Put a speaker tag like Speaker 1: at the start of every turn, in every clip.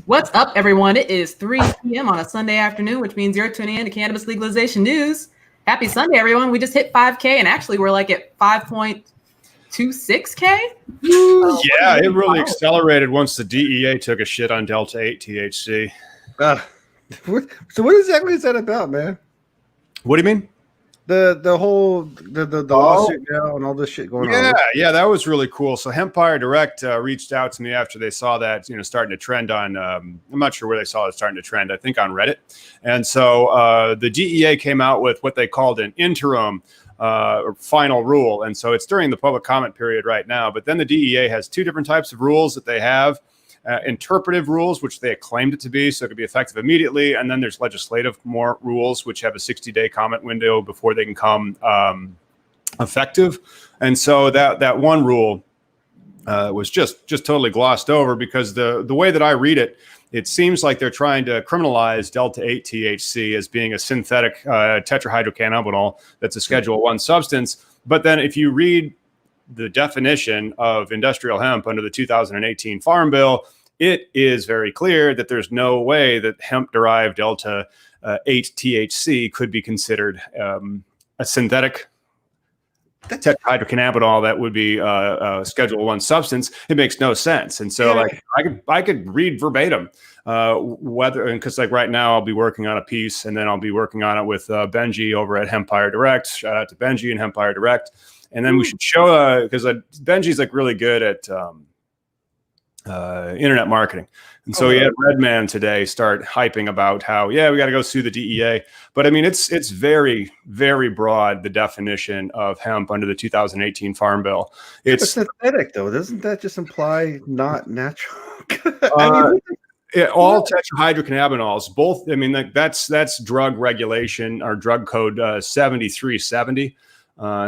Speaker 1: What's up, everyone? It is 3 p.m. on a Sunday afternoon, which means you're tuning in to Cannabis Legalization News. Happy Sunday, everyone. We just hit 5K, and actually we're like at 5.26K.
Speaker 2: Yeah, it really accelerated once the DEA took a shit on Delta 8 THC.
Speaker 3: So what exactly is that about, man?
Speaker 2: What do you mean?
Speaker 3: The whole lawsuit now and all this shit going on.
Speaker 2: Yeah, that was really cool. So Hempire Direct reached out to me after they saw that, starting to trend on, I'm not sure where they saw it starting to trend, I think on Reddit. And so the DEA came out with what they called an interim or final rule. And so it's during the public comment period right now. But then the DEA has two different types of rules that they have. Interpretive rules, which they claimed it to be, so it could be effective immediately. And then there's legislative more rules, which have a 60-day comment window before they can come effective. And so that one rule was just totally glossed over because the way that I read it, it seems like they're trying to criminalize Delta 8 THC as being a synthetic tetrahydrocannabinol that's a Schedule 1 substance. But then if you read the definition of industrial hemp under the 2018 Farm Bill, it is very clear that there's no way that hemp-derived Delta 8 THC could be considered a synthetic tetrahydrocannabinol that would be a Schedule 1 substance. It makes no sense. And so I could read verbatim because right now I'll be working on a piece and then I'll be working on it with Benji over at Hempire Direct. Shout out to Benji and Hempire Direct. And then we should show, because Benji's really good at internet marketing. And so he had Redman today start hyping about how, we got to go sue the DEA. But I mean, it's very, very broad, the definition of hemp under the 2018 Farm Bill. It's
Speaker 3: synthetic, though. Doesn't that just imply not natural?
Speaker 2: All tetrahydrocannabinols, both. I mean, that's drug regulation or drug code 7370.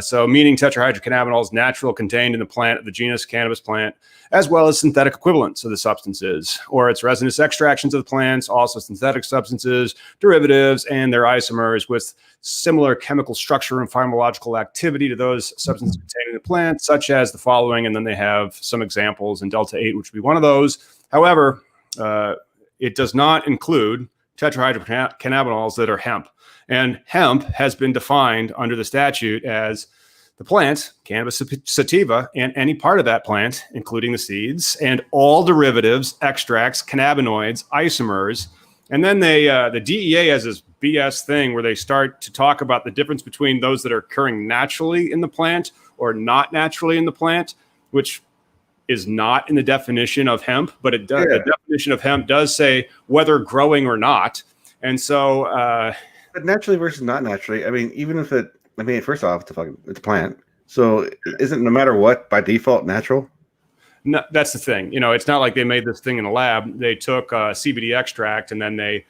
Speaker 2: So meaning tetrahydrocannabinol is natural, contained in the plant of the genus cannabis plant, as well as synthetic equivalents of the substances, or its resinous extractions of the plants, also synthetic substances, derivatives, and their isomers with similar chemical structure and pharmacological activity to those substances contained in the plant, such as the following. And then they have some examples in Delta 8, which would be one of those. However, it does not include tetrahydrocannabinols that are hemp. And hemp has been defined under the statute as the plant, Cannabis sativa, and any part of that plant, including the seeds, and all derivatives, extracts, cannabinoids, isomers. And then the DEA has this BS thing where they start to talk about the difference between those that are occurring naturally in the plant or not naturally in the plant, which is not in the definition of hemp, but it does. The definition of hemp does say whether growing or not. And so...
Speaker 3: But naturally versus not naturally. I mean, even if first off, it's a plant. So isn't no matter what by default natural?
Speaker 2: No, that's the thing. It's not like they made this thing in a lab. They took CBD extract and then they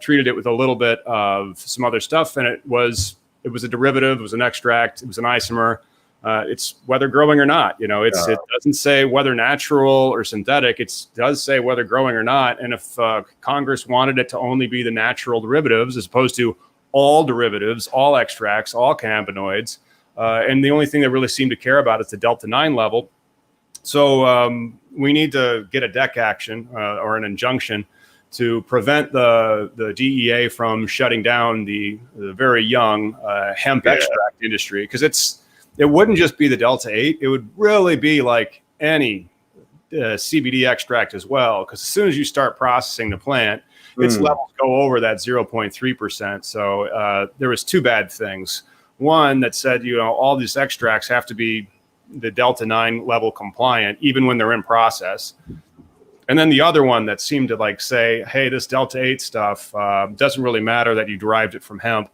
Speaker 2: treated it with a little bit of some other stuff, and it was a derivative. It was an extract. It was an isomer. It's whether growing or not. It doesn't say whether natural or synthetic. It does say whether growing or not. And if Congress wanted it to only be the natural derivatives as opposed to all derivatives, all extracts, all cannabinoids, and the only thing they really seem to care about is the Delta 9 level. So we need to get a deck action or an injunction to prevent the DEA from shutting down the very young hemp extract industry, because it wouldn't just be the Delta 8. It would really be like any CBD extract as well, because as soon as you start processing the plant, its levels go over that 0.3%. So there was two bad things. One that said, all these extracts have to be the Delta 9 level compliant, even when they're in process. And then the other one that seemed to say, hey, this Delta 8 stuff doesn't really matter that you derived it from hemp.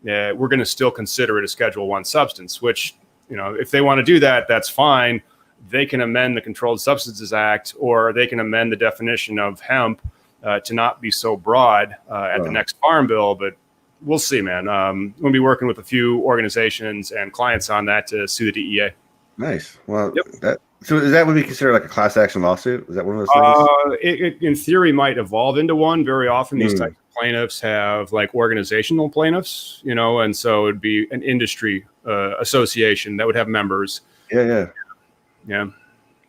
Speaker 2: We're going to still consider it a Schedule 1 substance, which, if they want to do that, that's fine. They can amend the Controlled Substances Act, or they can amend the definition of hemp to not be so broad at the next Farm Bill. But we'll see, man. We'll be working with a few organizations and clients on that to sue the DEA.
Speaker 3: Nice. Well, so is that what we consider like a class action lawsuit? Is that one of those things?
Speaker 2: It in theory might evolve into one. Very often these types of plaintiffs have organizational plaintiffs, and so it'd be an industry association that would have members.
Speaker 3: Yeah.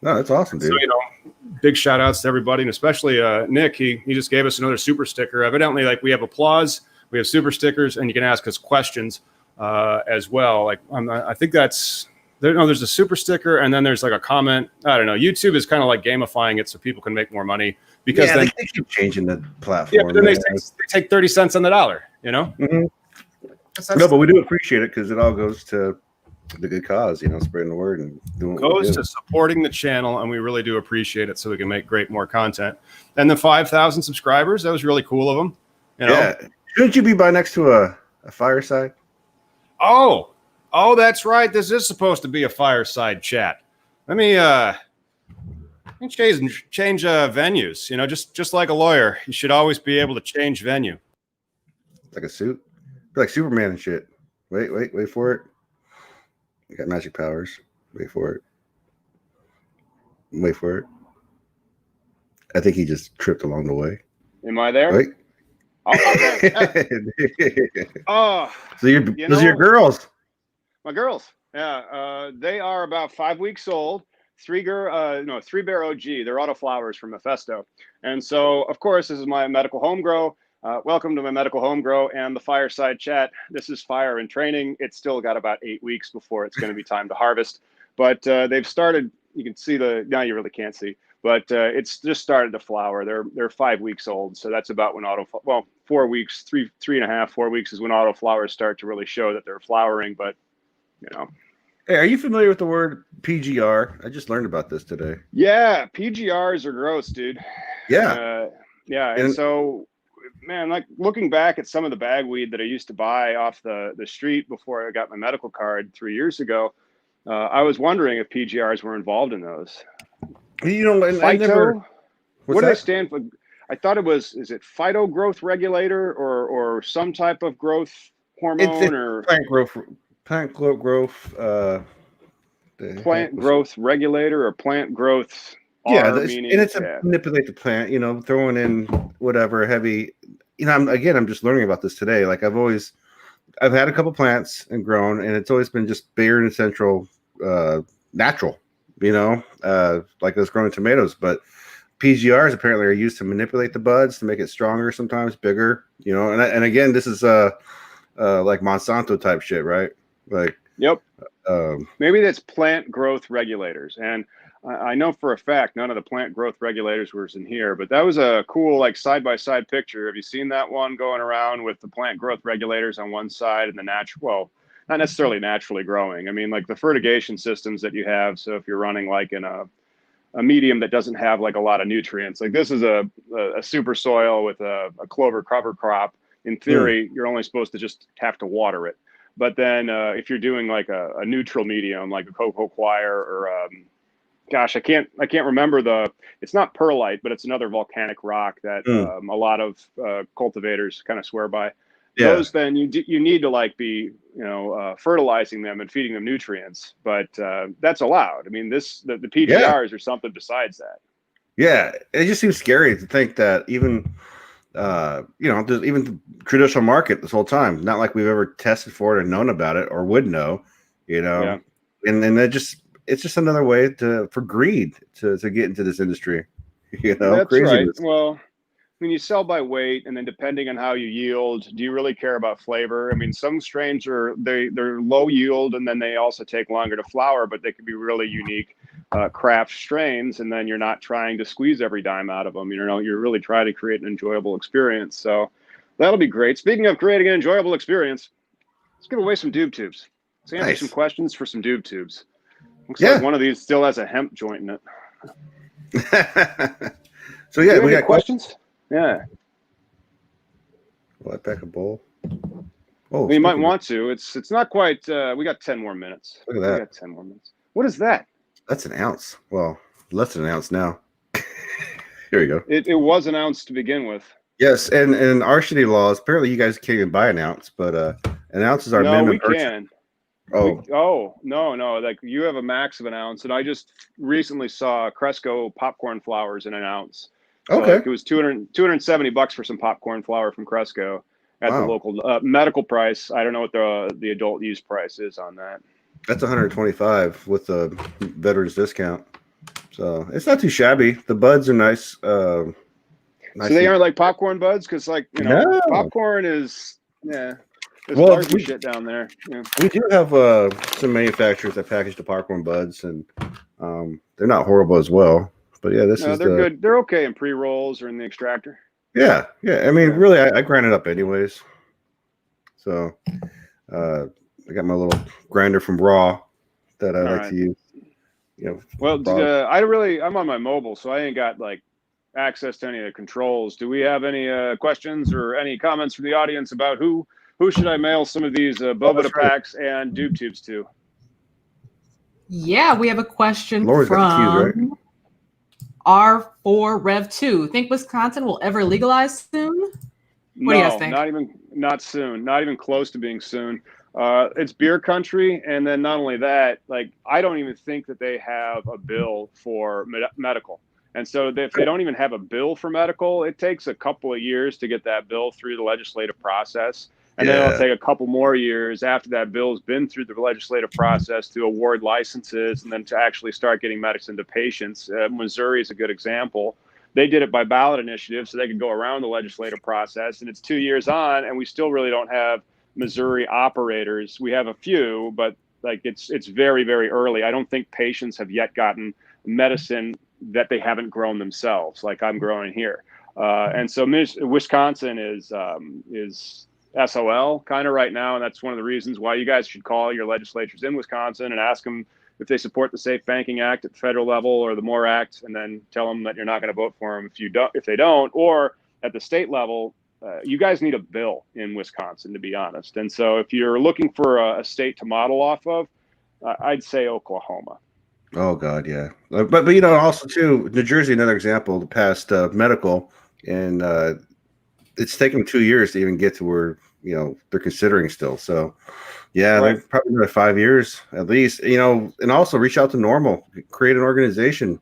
Speaker 3: No, that's awesome, dude.
Speaker 2: So, big shout outs to everybody, and especially Nick. He just gave us another super sticker. Evidently, like, we have applause, we have super stickers, and you can ask us questions as well. Like, I think that's there's a super sticker, and then there's like a comment. I don't know. YouTube is kind of like gamifying it so people can make more money, because then
Speaker 3: they keep changing the platform.
Speaker 2: Yeah, but then they take 30 cents on the dollar.
Speaker 3: Mm-hmm. No, but we do appreciate it because it all goes to the good cause, spreading the word and doing what
Speaker 2: goes to supporting the channel, and we really do appreciate it so we can make more content. And the 5,000 subscribers, that was really cool of them.
Speaker 3: Yeah. Shouldn't you be by next to a Fireside?
Speaker 2: Oh, that's right. This is supposed to be a Fireside chat. Let me change venues. Just like a lawyer, you should always be able to change venue.
Speaker 3: Like a suit? Like Superman and shit. Wait for it. You got magic powers. Wait for it. I think he just tripped along the way.
Speaker 4: Am I there?
Speaker 3: Wait.
Speaker 4: Oh,
Speaker 3: so those are your girls.
Speaker 4: My girls. Yeah. They are about 5 weeks old. 3-bear OG. They're autoflowers from Mephisto. And so, of course, this is my medical home grow. Welcome to my medical home grow and the Fireside chat. This is fire in training. It's still got about 8 weeks before it's going to be time to harvest. But they've started. You can see now you really can't see, but it's just started to flower. They're 5 weeks old, so that's about when 4 weeks, 3.5, 4 weeks is when autoflowers start to really show that they're flowering. But
Speaker 3: Hey, are you familiar with the word PGR? I just learned about this today.
Speaker 4: Yeah, PGRs are gross, dude.
Speaker 3: Yeah.
Speaker 4: And so, man, like, looking back at some of the bagweed that I used to buy off the street before I got my medical card 3 years ago, I was wondering if PGRs were involved in those.
Speaker 3: Phyto?
Speaker 4: What do they stand for? I thought it was, is it phyto growth regulator or some type of growth hormone or
Speaker 3: plant growth
Speaker 4: plant growth regulator or plant growth?
Speaker 3: It's to manipulate the plant, throwing in whatever heavy, I'm just learning about this today. Like, I've had a couple plants and grown, and it's always been just bare and essential, natural, like those growing tomatoes. But PGRs apparently are used to manipulate the buds to make it stronger, sometimes bigger, and again, this is like Monsanto type shit, right? Like,
Speaker 4: yep. Maybe that's plant growth regulators. And I know for a fact none of the plant growth regulators was in here, but that was a cool, like, side-by-side picture. Have you seen that one going around with the plant growth regulators on one side and the natural, not necessarily naturally growing. I mean, like the fertigation systems that you have. So if you're running like in a medium that doesn't have like a lot of nutrients, like this is a super soil with a clover cover crop. In theory, you're only supposed to just have to water it. But then if you're doing like a neutral medium, like a cocoa coir or gosh, I can't remember it's not perlite, but it's another volcanic rock that a lot of cultivators kind of swear by. Yeah. Those, then you need to like be, fertilizing them and feeding them nutrients, but that's allowed. I mean, the PGRs are something besides that.
Speaker 3: Yeah. It just seems scary to think that even, there's even the traditional market this whole time, not like we've ever tested for it or known about it or would know,
Speaker 4: Yeah.
Speaker 3: And then it's just another way for greed to get into this industry,
Speaker 4: That's
Speaker 3: craziness.
Speaker 4: Right. Well, I mean, you sell by weight, and then depending on how you yield, do you really care about flavor? I mean, some strains they're low yield, and then they also take longer to flower, but they could be really unique craft strains, and then you're not trying to squeeze every dime out of them. You're really trying to create an enjoyable experience. So that'll be great. Speaking of creating an enjoyable experience, let's give away some doob tubes. Let's answer some questions for some doob tubes. Looks like one of these still has a hemp joint in it.
Speaker 3: So yeah, we got
Speaker 4: questions. Yeah.
Speaker 3: Will I pack a bowl?
Speaker 4: Oh, you might want to. It's not quite. We got 10 more minutes.
Speaker 3: Look at that.
Speaker 4: We got 10 more minutes. What is that?
Speaker 3: That's an ounce. Well, less than an ounce now. Here you go.
Speaker 4: It was an ounce to begin with.
Speaker 3: Yes, and in our shitty laws, apparently you guys can't even buy an ounce, but an ounce is our minimum.
Speaker 4: No, we can.
Speaker 3: Oh.
Speaker 4: No. Like, you have a max of an ounce, and I just recently saw Cresco popcorn flowers in an ounce. So
Speaker 3: okay.
Speaker 4: It was $270 for some popcorn flour from Cresco at the local medical price. I don't know what the adult use price is on that.
Speaker 3: That's $125 with a veterans discount. So it's not too shabby. The buds are nice.
Speaker 4: So they aren't like popcorn buds, because like
Speaker 3: No.
Speaker 4: popcorn is there's
Speaker 3: Well,
Speaker 4: larger shit down there. Yeah.
Speaker 3: we do have some manufacturers that package the popcorn buds, and they're not horrible as well. But yeah, they're
Speaker 4: good. They're okay in pre-rolls or in the extractor.
Speaker 3: Yeah. I mean, really, I grind it up anyways. So I got my little grinder from Raw that I like to use.
Speaker 4: Well, I'm on my mobile, so I ain't got like access to any of the controls. Do we have any questions or any comments from the audience about who should I mail some of these Bovita packs and Doob Tubes to?
Speaker 1: Yeah, we have a question
Speaker 3: Lori's
Speaker 1: from
Speaker 3: got the keys, right?
Speaker 1: R4 Rev 2. Think Wisconsin will ever legalize soon? What do you guys think?
Speaker 4: Not soon. Not even close to being soon. It's beer country, and then not only that, like I don't even think that they have a bill for medical. And so if they don't even have a bill for medical, it takes a couple of years to get that bill through the legislative process. And then it'll take a couple more years after that bill's been through the legislative process to award licenses and then to actually start getting medicine to patients. Missouri is a good example. They did it by ballot initiative so they could go around the legislative process. And it's 2 years on, and we still really don't have Missouri operators. We have a few, but like it's very, very early. I don't think patients have yet gotten medicine that they haven't grown themselves, like I'm growing here. And so Wisconsin is SOL kind of right now. And that's one of the reasons why you guys should call your legislatures in Wisconsin and ask them if they support the Safe Banking Act at the federal level or the MORE Act, and then tell them that you're not going to vote for them if they don't, or at the state level. You guys need a bill in Wisconsin, to be honest. And so if you're looking for a state to model off of, I'd say Oklahoma.
Speaker 3: Oh God, yeah. But also too, New Jersey, another example, passed medical, and it's taken them 2 years to even get to where they're considering still. So yeah,
Speaker 4: Right.
Speaker 3: they've probably another 5 years at least. And also reach out to Normal, create an organization.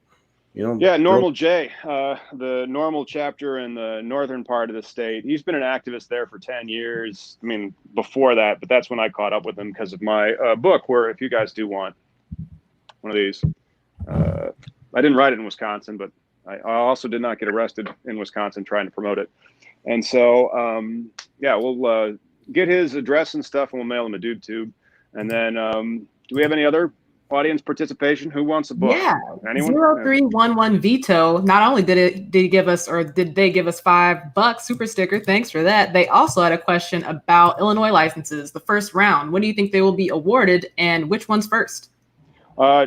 Speaker 4: Normal J, the Normal chapter in the northern part of the state. He's been an activist there for 10 years. I mean, before that, but that's when I caught up with him because of my book, where if you guys do want one of these, I didn't write it in Wisconsin, but I also did not get arrested in Wisconsin trying to promote it. And so, we'll get his address and stuff, and we'll mail him a Doob Tube. And then, do we have any other audience participation? Who wants a book?
Speaker 1: Yeah,
Speaker 4: anyone?
Speaker 1: 0311 Veto. Not only did they give us $5 super sticker, thanks for that. They also had a question about Illinois licenses, the first round. When do you think they will be awarded, and which one's first?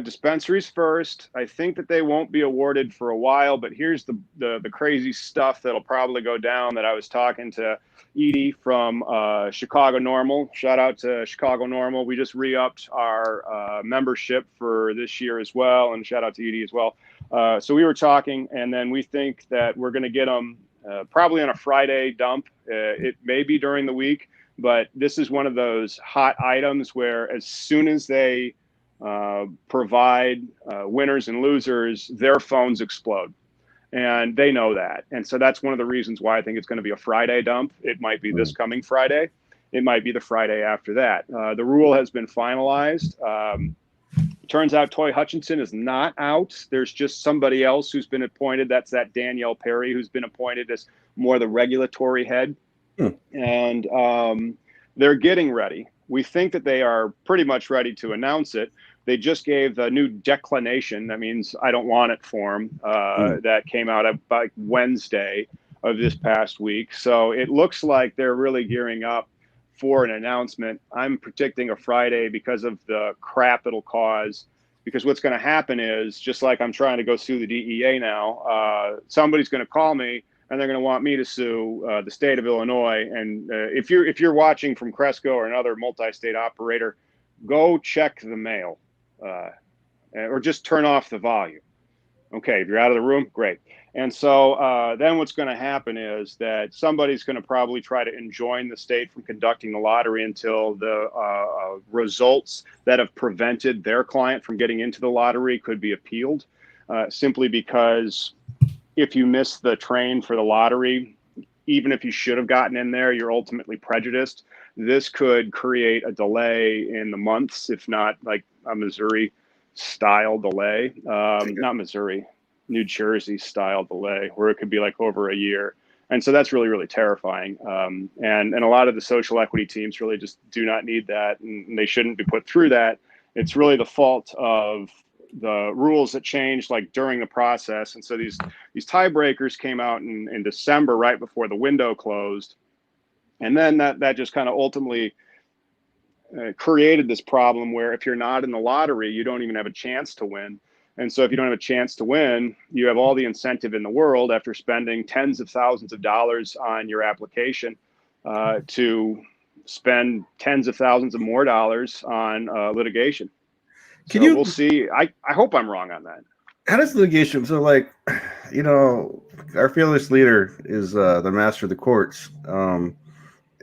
Speaker 4: Dispensaries first. I think that they won't be awarded for a while, but here's the crazy stuff that'll probably go down. That I was talking to Edie from Chicago Normal. Shout out to Chicago Normal. We just re-upped our membership for this year as well, and shout out to Edie as well. So we were talking, and then we think that we're going to get them probably on a Friday dump. It may be during the week, but this is one of those hot items where as soon as they provide winners and losers, their phones explode, and they know that. And so that's one of the reasons why I think it's going to be a Friday dump. It might be this coming Friday. It might be the Friday after that. The rule has been finalized. Turns out Toy Hutchinson is not out. There's just somebody else who's been appointed. That's that Danielle Perry, who's been appointed as more the regulatory head. And they're getting ready. We think that they are pretty much ready to announce it. They just gave the new declination. That means I don't want it form that came out about Wednesday of this past week. So it looks like they're really gearing up for an announcement. I'm predicting a Friday because of the crap it'll cause. Because what's going to happen is, just like I'm trying to go sue the DEA now, somebody's going to call me and they're going to want me to sue the state of Illinois. And if you're watching from Cresco or another multi-state operator, go check the mail or just turn off the volume. Okay, if you're out of the room, great. And so then what's going to happen is that somebody's going to probably try to enjoin the state from conducting the lottery until the results that have prevented their client from getting into the lottery could be appealed, simply because if you miss the train for the lottery, even if you should have gotten in there, you're ultimately prejudiced. This could create a delay in the months, if not like a Missouri style delay, not Missouri, New Jersey style delay, where it could be like over a year. And so that's really, really terrifying. And a lot of the social equity teams really just do not need that, and they shouldn't be put through that. It's really the fault of the rules that changed like during the process. And so these tiebreakers came out in December, right before the window closed. And then that just kind of ultimately created this problem where if you're not in the lottery, you don't even have a chance to win. And so if you don't have a chance to win, you have all the incentive in the world after spending tens of thousands of dollars on your application to spend tens of thousands of more dollars on litigation. We'll see. I hope I'm wrong on that.
Speaker 3: How does litigation? So, like, you know, our fearless leader is the master of the courts.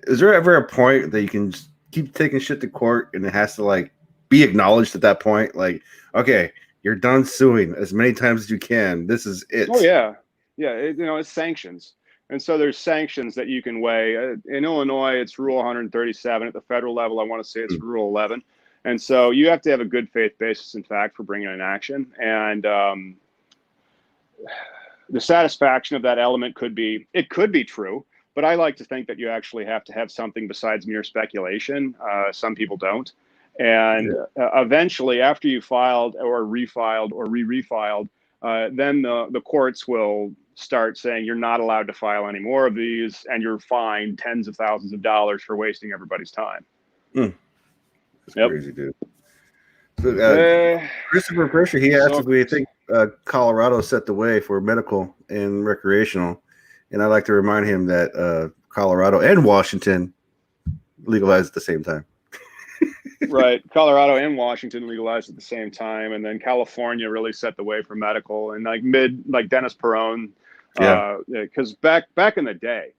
Speaker 3: Is there ever a point that you can just keep taking shit to court and it has to like be acknowledged at that point? Like, okay, you're done suing as many times as you can. This is it.
Speaker 4: Oh yeah, yeah. It's sanctions, and so there's sanctions that you can weigh. In Illinois, it's Rule 137. At the federal level, I want to say it's Rule 11. And so you have to have a good faith basis, in fact, for bringing an action. And the satisfaction of that element could be true, but I like to think that you actually have to have something besides mere speculation. Some people don't. And eventually, after you filed or refiled or refiled, then the courts will start saying you're not allowed to file any more of these, and you're fined tens of thousands of dollars for wasting everybody's time.
Speaker 3: That's crazy, dude. So, Christopher Pressure, he asked if we think Colorado set the way for medical and recreational. And I like to remind him that Colorado and Washington legalized at the same time.
Speaker 4: Right. Colorado and Washington legalized at the same time. And then California really set the way for medical, and like Dennis Perone. Because back in the day,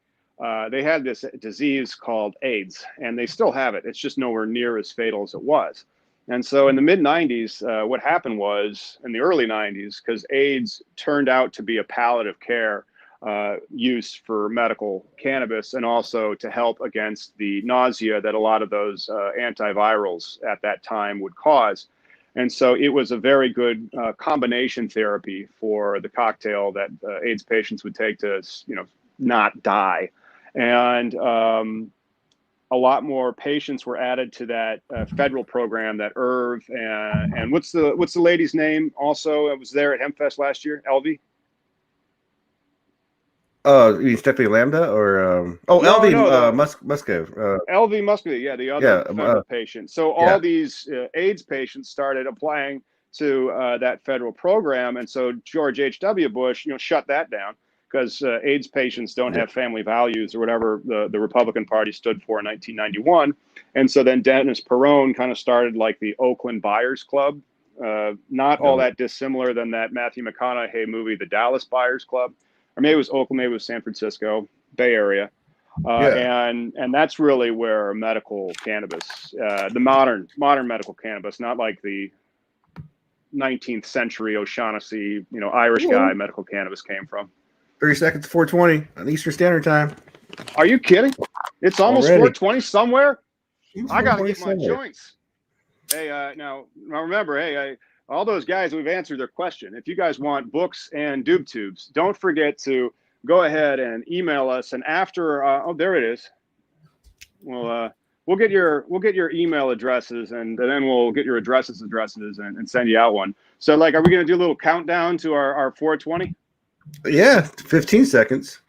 Speaker 4: they had this disease called AIDS, and they still have it. It's just nowhere near as fatal as it was. And so in the mid 90s, what happened was in the early 90s, because AIDS turned out to be a palliative care use for medical cannabis, and also to help against the nausea that a lot of those antivirals at that time would cause. And so it was a very good combination therapy for the cocktail that AIDS patients would take to, not die. And a lot more patients were added to that federal program, that IRV. And what's the lady's name? Also, it was there at HempFest last year. Elvie.
Speaker 3: You mean Stephanie Lambda or Musgrave?
Speaker 4: Elvie Musgrave, yeah, the other federal patient. So all these AIDS patients started applying to that federal program, and so George H.W. Bush, shut that down, because AIDS patients don't have family values, or whatever the Republican Party stood for in 1991. And so then Dennis Perone kind of started like the Oakland Buyers Club, not all that dissimilar than that Matthew McConaughey movie, The Dallas Buyers Club. Or maybe it was Oakland, maybe it was San Francisco, Bay Area. And that's really where medical cannabis, the modern medical cannabis, not like the 19th century O'Shaughnessy, Irish guy medical cannabis came from.
Speaker 3: 30 seconds to 4:20 on Eastern Standard Time.
Speaker 4: Are you kidding? It's almost 4:20 somewhere. I got to get my joints. Hey, now remember, hey, all those guys, we've answered their question. If you guys want books and doob tubes, don't forget to go ahead and email us. And after, there it is. We'll get your email addresses, and then we'll get your addresses and send you out one. So, like, are we going to do a little countdown to our 4:20?
Speaker 3: Yeah, 15 seconds.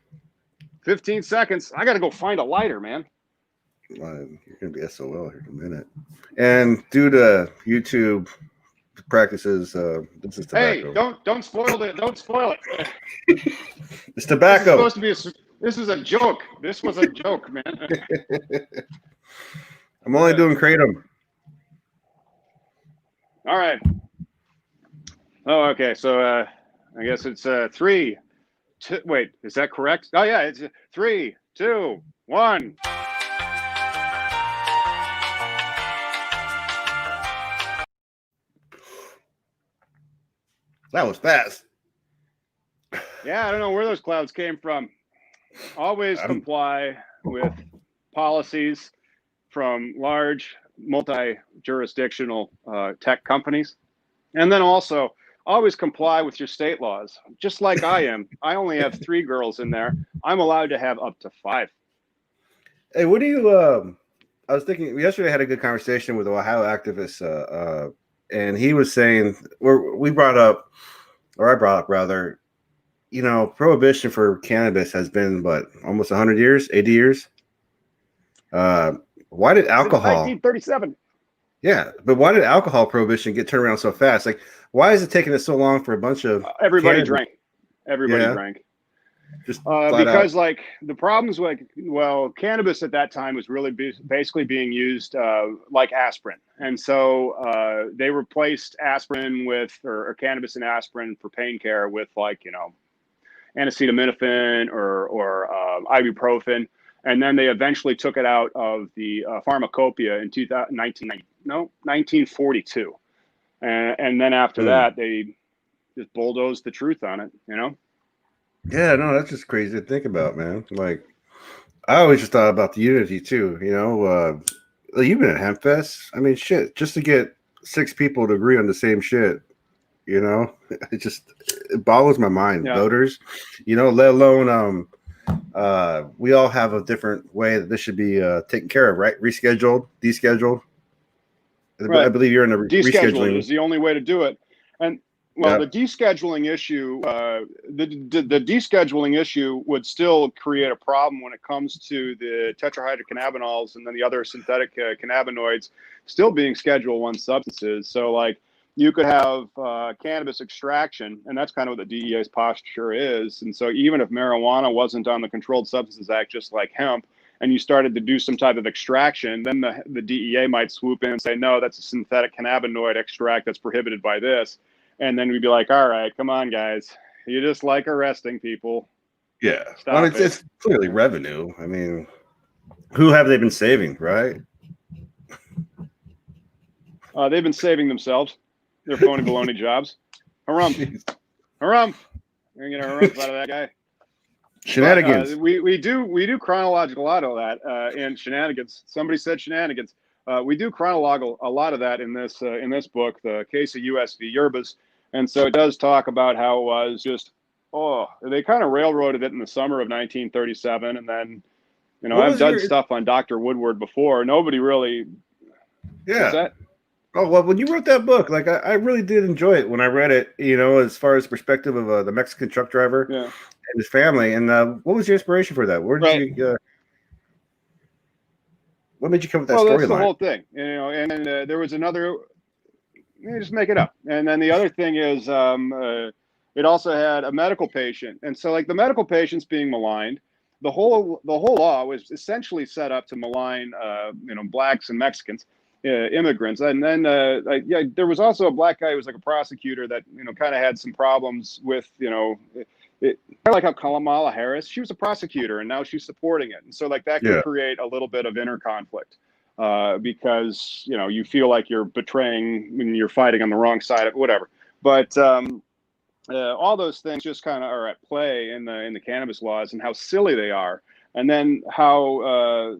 Speaker 4: 15 seconds. I got to go find a lighter, man.
Speaker 3: You're going to be SOL here in a minute. And due to YouTube practices, this is tobacco.
Speaker 4: Hey, don't spoil it. Don't spoil it.
Speaker 3: It's tobacco.
Speaker 4: This is a joke. This was a joke, man.
Speaker 3: I'm only doing kratom.
Speaker 4: All right. Oh, okay. So I guess it's 3, 2. Wait, is that correct? Oh yeah, it's 3, 2, 1.
Speaker 3: That was fast.
Speaker 4: Yeah, I don't know where those clouds came from. Always comply with policies from large multi-jurisdictional tech companies. And then also always comply with your state laws, just like I am. I only have 3 girls in there. I'm allowed to have up to 5.
Speaker 3: Hey, what do you? I was thinking yesterday. I had a good conversation with an Ohio activist, and he was saying we brought up, or I brought up rather, prohibition for cannabis has been what, almost 100 years, 80 years. Why did alcohol?
Speaker 4: Since 1937.
Speaker 3: Yeah, but why did alcohol prohibition get turned around so fast? Like, why is it taking us so long for a bunch of
Speaker 4: everybody
Speaker 3: cannabis?
Speaker 4: drank? Everybody drank.
Speaker 3: Just
Speaker 4: because like the problems, like, well, cannabis at that time was really basically being used like aspirin, and so they replaced aspirin with or cannabis and aspirin for pain care with, like, acetaminophen or ibuprofen, and then they eventually took it out of the pharmacopoeia in 1942, and then after that they just bulldozed the truth on it,
Speaker 3: Yeah, no, that's just crazy to think about, man. Like, I always just thought about the unity too. You've been at HempFest. I mean, shit, just to get 6 people to agree on the same shit, it boggles my mind.
Speaker 4: Yeah.
Speaker 3: Voters, let alone we all have a different way that this should be taken care of, right? Rescheduled, descheduled.
Speaker 4: Right.
Speaker 3: I believe you're in a
Speaker 4: rescheduling is the only way to do it. And well,
Speaker 3: Yeah.
Speaker 4: the descheduling issue, the descheduling issue would still create a problem when it comes to the tetrahydrocannabinols and then the other synthetic cannabinoids still being Schedule 1 substances. So, like, you could have cannabis extraction, and that's kind of what the DEA's posture is. And so even if marijuana wasn't on the Controlled Substances Act, just like hemp, and you started to do some type of extraction, then the DEA might swoop in and say, no, that's a synthetic cannabinoid extract that's prohibited by this. And then we'd be like, all right, come on, guys. You just like arresting people.
Speaker 3: Yeah.
Speaker 4: Stop
Speaker 3: Well,
Speaker 4: it.
Speaker 3: it's clearly revenue. I mean, who have they been saving, right?
Speaker 4: They've been saving themselves. Their phony baloney jobs. Harumph. Harumph. You're going to get a harumph out of that guy.
Speaker 3: Shenanigans.
Speaker 4: But, we do chronological a lot of that in shenanigans. Somebody said shenanigans. We do chronological a lot of that in this book, the case of U.S. v. Yerbas, and so it does talk about how it was just they kind of railroaded it in the summer of 1937, and then I've done stuff on Dr. Woodward before. Nobody really.
Speaker 3: Yeah.
Speaker 4: What's that?
Speaker 3: Oh, well, when you wrote that book, like I really did enjoy it when I read it. As far as the perspective of the Mexican truck driver and his family. And what was your inspiration for that? Where did you? What made you come up with that storyline?
Speaker 4: Well, that's the whole thing, And then there was another. Just make it up. And then the other thing is, it also had a medical patient, and so, like, the medical patient's being maligned. The whole law was essentially set up to malign, blacks and Mexicans, immigrants. And then, there was also a black guy who was like a prosecutor that kind of had some problems with, like how Kamala Harris, she was a prosecutor and now she's supporting it. And so, like, that could create a little bit of inner conflict because, you feel like you're betraying when you're fighting on the wrong side of whatever. But all those things just kind of are at play in the cannabis laws and how silly they are. And then how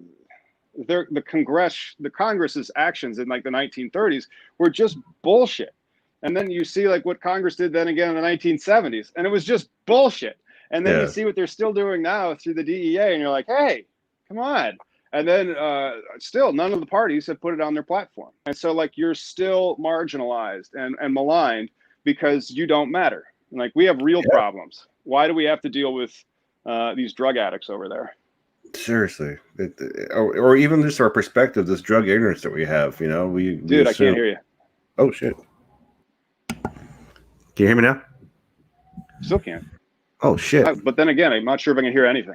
Speaker 4: the Congress's actions in, like, the 1930s were just bullshit. And then you see, like, what Congress did then again in the 1970s, and it was just bullshit. And then you see what they're still doing now through the DEA, and you're like, hey, come on. And then still none of the parties have put it on their platform. And so, like, you're still marginalized and maligned because you don't matter. And, like, we have real problems. Why do we have to deal with these drug addicts over there?
Speaker 3: Seriously, or even just our perspective, this drug ignorance that we have.
Speaker 4: Dude, I can't hear you.
Speaker 3: Oh shit! Can you hear me now?
Speaker 4: Still can't.
Speaker 3: Oh shit!
Speaker 4: But then again, I'm not sure if I can hear anything.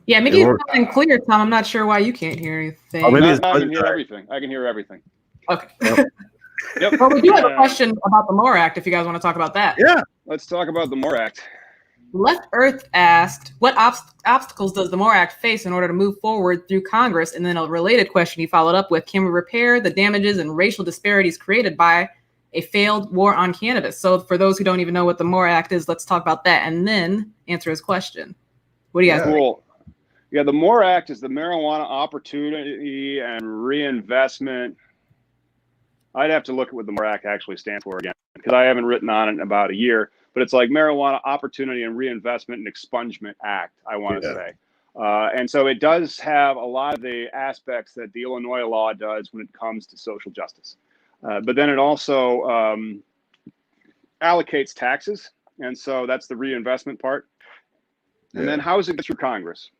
Speaker 1: Yeah, maybe it's something clear, Tom. I'm not sure why you can't hear anything.
Speaker 3: Oh, maybe
Speaker 4: I can hear everything. I can hear everything.
Speaker 1: Okay.
Speaker 4: Yep.
Speaker 1: Well, we do have a question about the MORE Act if you guys want to talk about that.
Speaker 3: Yeah.
Speaker 4: Let's talk about the MORE Act.
Speaker 1: Left Earth asked, what obstacles does the MORE Act face in order to move forward through Congress? And then a related question he followed up with, can we repair the damages and racial disparities created by a failed war on cannabis? So for those who don't even know what the MORE Act is, let's talk about that and then answer his question. What do you guys think?
Speaker 4: Cool. Yeah, the MORE Act is the Marijuana Opportunity and Reinvestment I'd have to look at what the MORE Act actually stands for again, because I haven't written on it in about a year. But it's like Marijuana Opportunity and Reinvestment and Expungement Act, I want to say. And so it does have a lot of the aspects that the Illinois law does when it comes to social justice. But then it also allocates taxes. And so that's the reinvestment part. And then how does it get through Congress?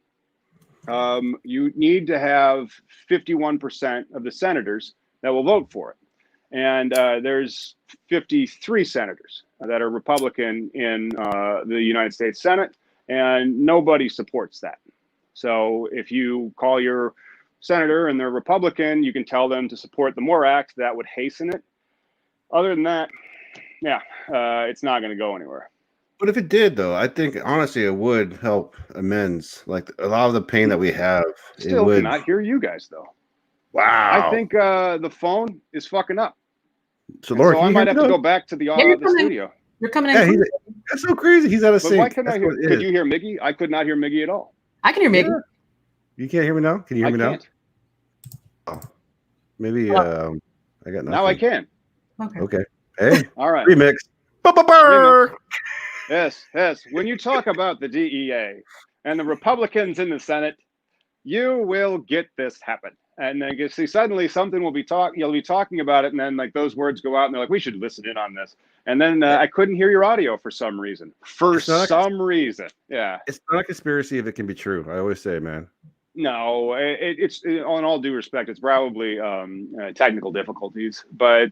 Speaker 4: You need to have 51% of the senators that will vote for it. And there's 53 senators that are Republican in the United States Senate, and nobody supports that. So if you call your senator and they're Republican, you can tell them to support the MORE Act. That would hasten it. Other than that, yeah, it's not going to go anywhere.
Speaker 3: But if it did, though, I think honestly it would help amends. Like a lot of the pain that we have.
Speaker 4: Still cannot hear you guys though.
Speaker 3: Wow.
Speaker 4: I think the phone is fucking up.
Speaker 3: So, Laura,
Speaker 4: so I might have to go back to the studio.
Speaker 1: You're coming in.
Speaker 3: Yeah, that's so crazy. He's out of sync.
Speaker 4: Why couldn't I hear? Could you hear Miggy? I could not hear Miggy at all.
Speaker 1: I can hear Miggy.
Speaker 3: Yeah. You can't hear me now? Can you hear me now? Oh, maybe I got nothing.
Speaker 4: Now I can.
Speaker 3: Okay. Hey.
Speaker 4: All right.
Speaker 3: Remix.
Speaker 4: Yes. When you talk about the DEA and the Republicans in the Senate, you will get this happen. And then you see suddenly something will be you'll be talking about it, and then like those words go out, and they're like, we should listen in on this. And then I couldn't hear your audio for some reason. Yeah.
Speaker 3: It's not a conspiracy if it can be true. I always say, man.
Speaker 4: No, it's on all due respect, it's probably technical difficulties, but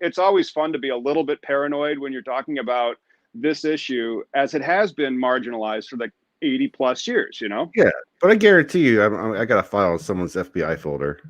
Speaker 4: it's always fun to be a little bit paranoid when you're talking about this issue, as it has been marginalized for like 80 plus years, you know?
Speaker 3: Yeah, but I guarantee you, I got a file in someone's FBI folder.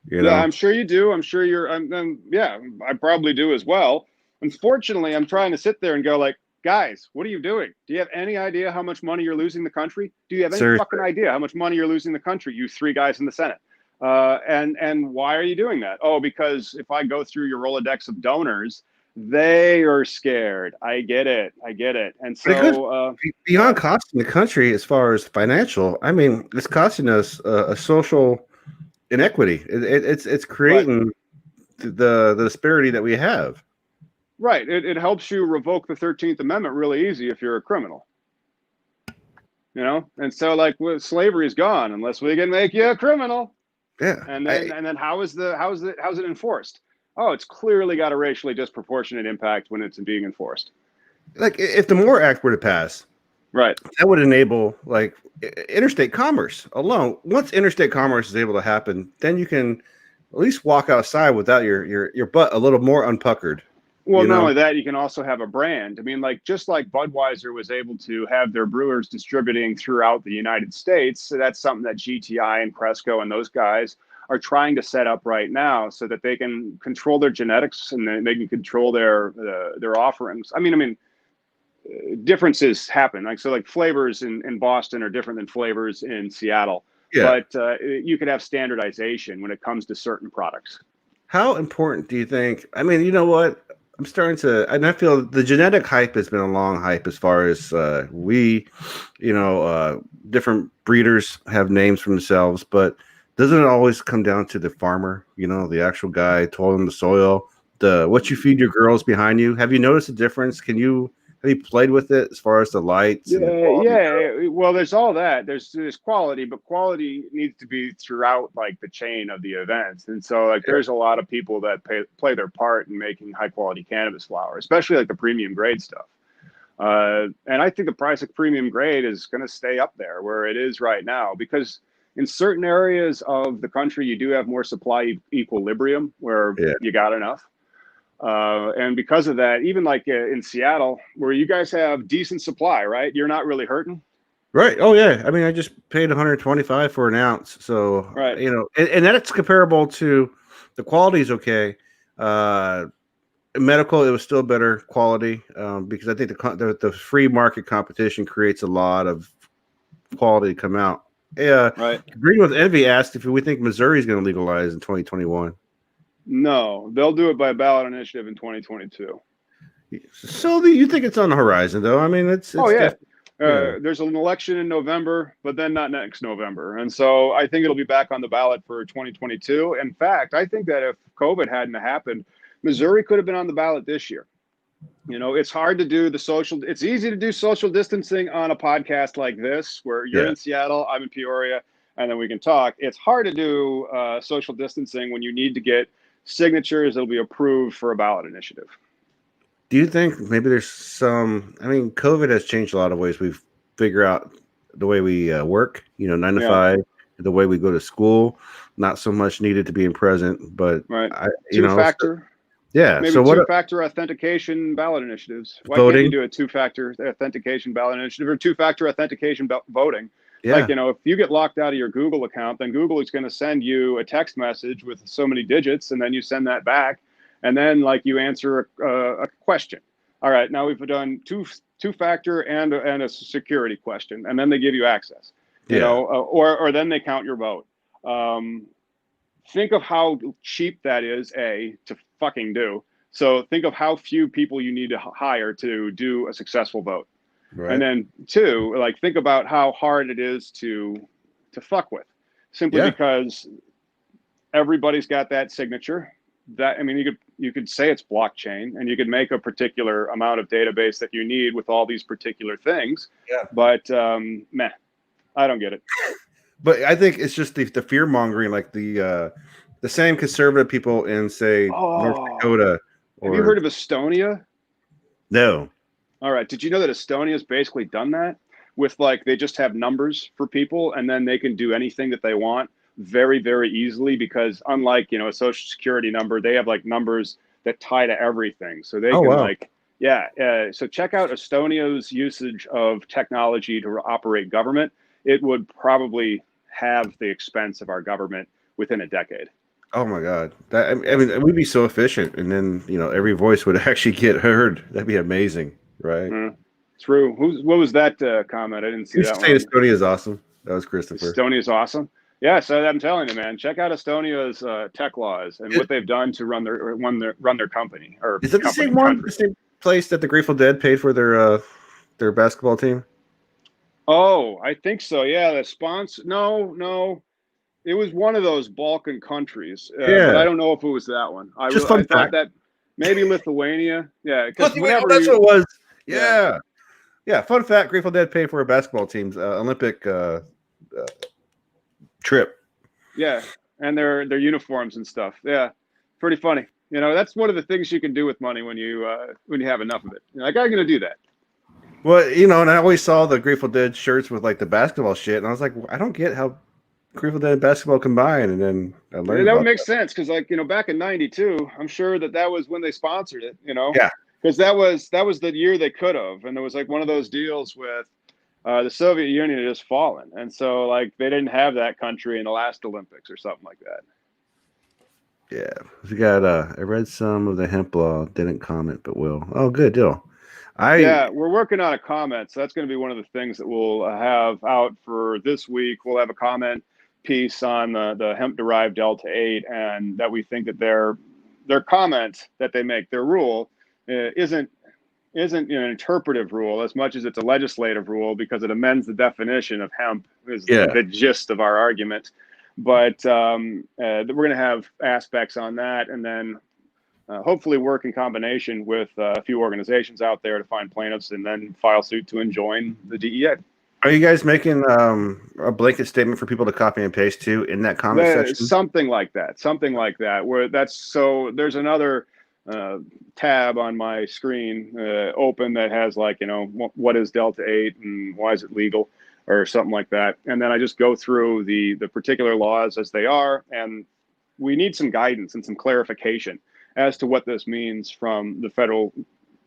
Speaker 3: You know?
Speaker 4: Yeah, I'm sure you do. I'm sure yeah, I probably do as well. Unfortunately, I'm trying to sit there and go like, guys, what are you doing? Do you have any idea how much money you're losing the country? Do you have any fucking idea how much money you're losing the country, you three guys in the Senate? And why are you doing that? Oh, because if I go through your Rolodex of donors, they are scared. I get it. And so
Speaker 3: beyond costing the country as far as financial, I mean, it's costing us a social inequity. It's creating the disparity that we have.
Speaker 4: Right. It helps you revoke the 13th Amendment really easy if you're a criminal. You know? And so like slavery is gone unless we can make you a criminal.
Speaker 3: Yeah.
Speaker 4: And then how is it enforced? Oh, it's clearly got a racially disproportionate impact when it's being enforced.
Speaker 3: Like if the MORE Act were to pass,
Speaker 4: right,
Speaker 3: that would enable like interstate commerce alone. Once interstate commerce is able to happen, then you can at least walk outside without your butt a little more unpuckered.
Speaker 4: Well, not only that, you can also have a brand. I mean, like just like Budweiser was able to have their brewers distributing throughout the United States. So that's something that GTI and Cresco and those guys are trying to set up right now, so that they can control their genetics and then they can control their offerings. I mean, differences happen. Like so, like flavors in Boston are different than flavors in Seattle. Yeah. But you could have standardization when it comes to certain products.
Speaker 3: How important do you think? I mean, you know what? I'm starting to, and I feel the genetic hype has been a long hype as far as different breeders have names for themselves, but doesn't it always come down to the farmer, the actual guy toiling the soil, what you feed your girls behind you? Have you noticed a difference? Have you played with it as far as the lights?
Speaker 4: Yeah. Well, there's all that. There's quality, but quality needs to be throughout like the chain of the events. And so like there's a lot of people that play their part in making high quality cannabis flower, especially like the premium grade stuff. And I think the price of premium grade is going to stay up there where it is right now, because in certain areas of the country, you do have more supply equilibrium where you got enough. And because of that, even like in Seattle, where you guys have decent supply, right? You're not really hurting.
Speaker 3: Right. Oh yeah. I mean, I just paid $125 for an ounce. So,
Speaker 4: right.
Speaker 3: And that's comparable to the quality is okay. Medical, it was still better quality because I think the free market competition creates a lot of quality to come out. Yeah. Right. Green with Envy asked if we think Missouri is going to legalize in 2021.
Speaker 4: No, they'll do it by ballot initiative in 2022.
Speaker 3: So you think it's on the horizon, though? I mean, it's
Speaker 4: There's an election in November, but then not next November. And so I think it'll be back on the ballot for 2022. In fact, I think that if COVID hadn't happened, Missouri could have been on the ballot this year. It's hard to do it's easy to do social distancing on a podcast like this, where you're in Seattle, I'm in Peoria, and then we can talk. It's hard to do social distancing when you need to get signatures that'll be approved for a ballot initiative.
Speaker 3: Do you think maybe there's COVID has changed a lot of ways we figure out the way we work, 9 to 5, the way we go to school, not so much needed to being present, but
Speaker 4: two-factor. Maybe
Speaker 3: so
Speaker 4: two-factor authentication ballot initiatives. Why can't you do a two-factor authentication ballot initiative or two-factor authentication voting?
Speaker 3: Yeah.
Speaker 4: If you get locked out of your Google account, then Google is going to send you a text message with so many digits, and then you send that back. And then, you answer a question. All right, now we've done two-factor and a security question, and then they give you access. Or then they count your vote. Think of how cheap that is, to fucking do. So think of how few people you need to hire to do a successful vote. Right. And then 2, think about how hard it is to fuck with, simply because everybody's got that signature. You could say it's blockchain, and you could make a particular amount of database that you need with all these particular things. Yeah. But I don't get it.
Speaker 3: But I think it's just the fear mongering, the same conservative people in, say, North Dakota.
Speaker 4: Have you heard of Estonia?
Speaker 3: No.
Speaker 4: All right. Did you know that Estonia's basically done that with they just have numbers for people, and then they can do anything that they want very, very easily, because unlike, a social security number, they have numbers that tie to everything. So they can so check out Estonia's usage of technology to operate government. It would probably have the expense of our government within a decade.
Speaker 3: Oh my God. We'd be so efficient, and then, every voice would actually get heard. That'd be amazing. Right.
Speaker 4: True. What was that comment? I didn't see that one.
Speaker 3: Estonia is awesome. That was Christopher.
Speaker 4: Estonia is awesome. Yeah, so I'm telling you, man, check out Estonia's tech laws and what they've done to run their company. Or
Speaker 3: is it the same one? The same place that the Grateful Dead paid for their basketball team?
Speaker 4: Oh, I think so. Yeah, the sponsor. No, it was one of those Balkan countries. But I don't know if it was that one. I thought that maybe Lithuania. Yeah, because
Speaker 3: that's what it was. Yeah. Fun fact: Grateful Dead paid for a basketball team's Olympic trip.
Speaker 4: Yeah, and their uniforms and stuff. Yeah, pretty funny. That's one of the things you can do with money when you have enough of it. I'm going to do that.
Speaker 3: Well, and I always saw the Grateful Dead shirts with the basketball shit, and I was like, I don't get how Grateful Dead and basketball combined. And then I learned
Speaker 4: that would make sense, because back in '92, I'm sure that was when they sponsored it.
Speaker 3: Yeah,
Speaker 4: because that was the year they could have, and there was one of those deals with the Soviet Union had just fallen, and so they didn't have that country in the last Olympics or something like that.
Speaker 3: Yeah, we got. I read some of the hemp law. Didn't comment, but will. Oh, good deal.
Speaker 4: We're working on a comment, so that's going to be one of the things that we'll have out for this week. We'll have a comment piece on the hemp-derived Delta-8, and that we think that their comment that they make, their rule, isn't an interpretive rule as much as it's a legislative rule, because it amends the definition of hemp, is the gist of our argument. But we're going to have aspects on that, and then hopefully work in combination with a few organizations out there to find plaintiffs, and then file suit to enjoin the DEA.
Speaker 3: Are you guys making a blanket statement for people to copy and paste to in that comment section?
Speaker 4: Something like that. Where there's another tab on my screen open that has what is Delta-8 and why is it legal, or something like that. And then I just go through the particular laws as they are, and we need some guidance and some clarification as to what this means from the federal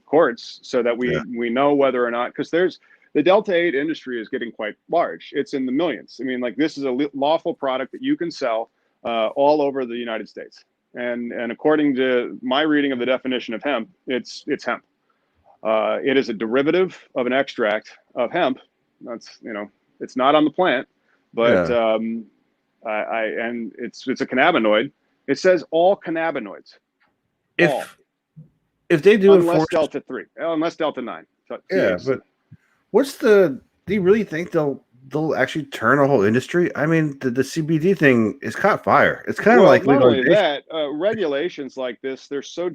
Speaker 4: courts, so that we know whether or not, because the Delta-8 industry is getting quite large. It's in the millions. This is a lawful product that you can sell all over the United States. And according to my reading of the definition of hemp, it's hemp. It is a derivative of an extract of hemp. That's, it's not on the plant, but and it's a cannabinoid. It says all cannabinoids.
Speaker 3: If they do
Speaker 4: unless Delta-3, unless Delta-9. So,
Speaker 3: but what's the do you really think they'll actually turn a whole industry? I mean, the CBD thing is caught fire. It's kind of like
Speaker 4: not only
Speaker 3: legalization.
Speaker 4: that, regulations like this, they're so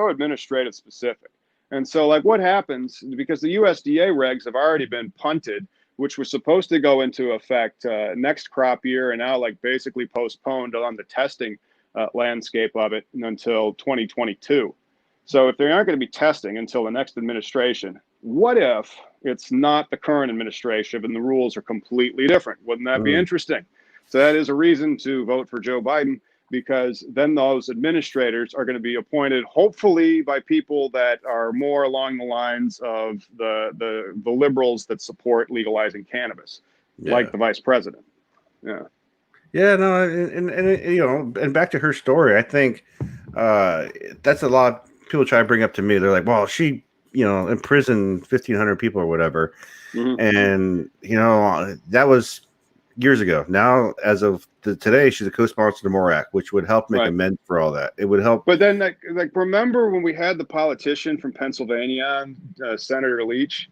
Speaker 4: administrative specific. And so, like, what happens, because the USDA regs have already been punted, which was supposed to go into effect next crop year, and now like basically postponed on the testing landscape of it until 2022. So if they aren't going to be testing until the next administration, what if it's not the current administration and the rules are completely different? Wouldn't that be interesting? So that is a reason to vote for Joe Biden, because then those administrators are going to be appointed, hopefully by people that are more along the lines of the liberals that support legalizing cannabis, like the vice president. Yeah.
Speaker 3: Yeah, no, and and back to her story, I think that's a lot of people try to bring up to me. They're like, well, she, imprisoned 1,500 people or whatever. Mm-hmm. And, that was years ago. Now, as of today, she's a co-sponsor to MORE Act, which would help make amends for all that. It would help.
Speaker 4: But then, like remember when we had the politician from Pennsylvania, Senator Leach,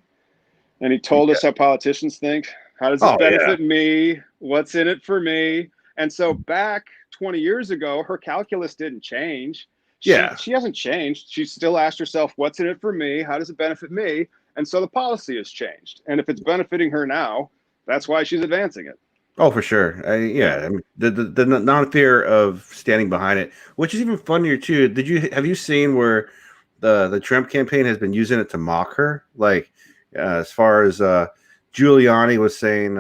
Speaker 4: and he told us how politicians think? How does this benefit me? What's in it for me? And so back 20 years ago, her calculus didn't change. She hasn't changed. She still asked herself, what's in it for me? How does it benefit me? And so the policy has changed. And if it's benefiting her now, that's why she's advancing it.
Speaker 3: Oh, for sure. I mean, the non-fear of standing behind it, which is even funnier too. Have you seen where the Trump campaign has been using it to mock her? Like, as far as Giuliani was saying,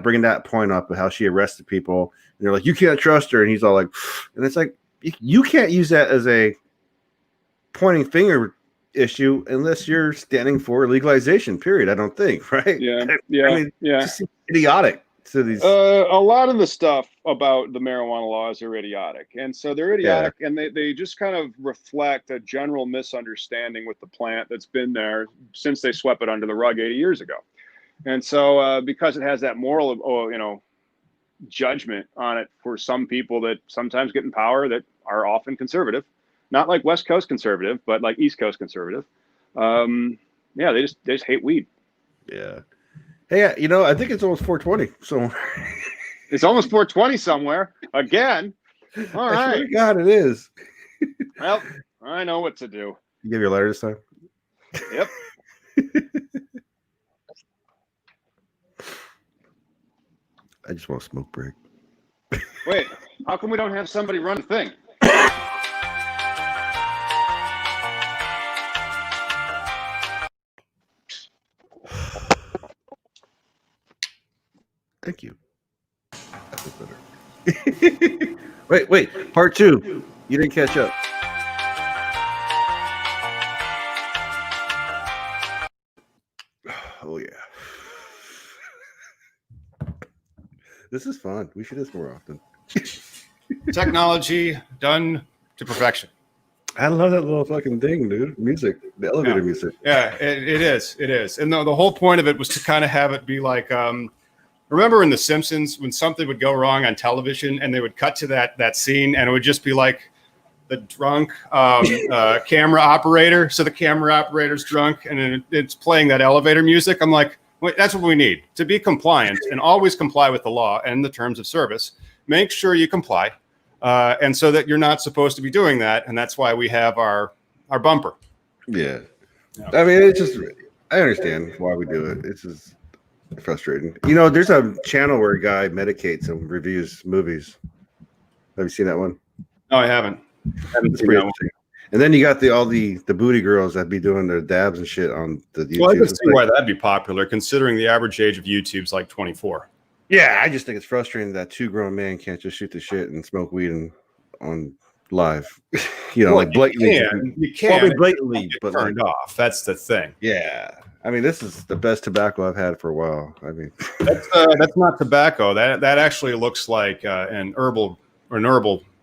Speaker 3: bringing that point up of how she arrested people, and they're like, you can't trust her, and he's all like, and it's like, you can't use that as a pointing finger issue unless you're standing for legalization. Period. I don't think, right?
Speaker 4: Yeah.
Speaker 3: I mean, just idiotic to these.
Speaker 4: A lot of the stuff about the marijuana laws are idiotic, and so they're idiotic, and they just kind of reflect a general misunderstanding with the plant that's been there since they swept it under the rug 80 years ago. And so because it has that moral, judgment on it for some people that sometimes get in power that are often conservative, not like West Coast conservative, but like East Coast conservative. They just hate weed.
Speaker 3: Yeah. Hey, I think it's almost 420. So
Speaker 4: it's almost 420 somewhere again. All right.
Speaker 3: God, it is.
Speaker 4: Well, I know what to do.
Speaker 3: You give your letter this time?
Speaker 4: Yep.
Speaker 3: I just want a smoke break.
Speaker 4: Wait, how come we don't have somebody run the thing?
Speaker 3: Thank you. That was better. Wait. Part 2. You didn't catch up. Oh, yeah. This is fun. We should do this more often.
Speaker 2: Technology done to perfection.
Speaker 3: I love that little fucking thing, dude. Music, the elevator music.
Speaker 2: Yeah, it is. And the whole point of it was to kind of have it be like, remember in The Simpsons when something would go wrong on television and they would cut to that scene and it would just be like the drunk camera operator. So the camera operator's drunk and it's playing that elevator music. I'm like, wait, that's what we need to be compliant and always comply with the law and the terms of service. Make sure you comply. And so that you're not supposed to be doing that. And that's why we have our bumper.
Speaker 3: Yeah. I mean, it's just, I understand why we do it. It's just frustrating. There's a channel where a guy medicates and reviews movies. Have you seen that one?
Speaker 2: No, I haven't.
Speaker 3: It's pretty interesting. And then you got all the booty girls that be doing their dabs and shit on the YouTube.
Speaker 2: Well, I can see why that'd be popular, considering the average age of YouTube's like 24.
Speaker 3: Yeah, I just think it's frustrating that 2 grown men can't just shoot the shit and smoke weed on live. Like blatantly.
Speaker 2: You can
Speaker 3: blatantly, but
Speaker 2: turned off. That's the thing.
Speaker 3: Yeah, I mean, this is the best tobacco I've had for a while. I mean,
Speaker 2: that's not tobacco. That actually looks like an herbal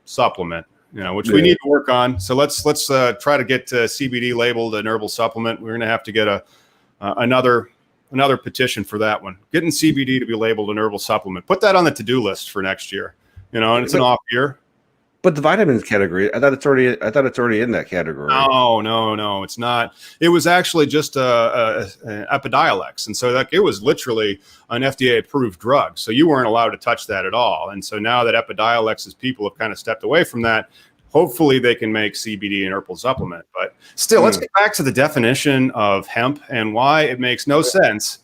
Speaker 2: supplement. Which we need to work on. So let's try to get CBD labeled an herbal supplement. We're going to have to get another petition for that one. Getting CBD to be labeled an herbal supplement. Put that on the to-do list for next year. And it's an off year.
Speaker 3: But the vitamins category, I thought it's already in that category.
Speaker 2: No, it's not. It was actually just an Epidiolex, and so it was literally an FDA approved drug. So you weren't allowed to touch that at all. And so now that Epidiolex's people have kind of stepped away from that, hopefully they can make CBD an herbal supplement. But still, let's get back to the definition of hemp and why it makes no sense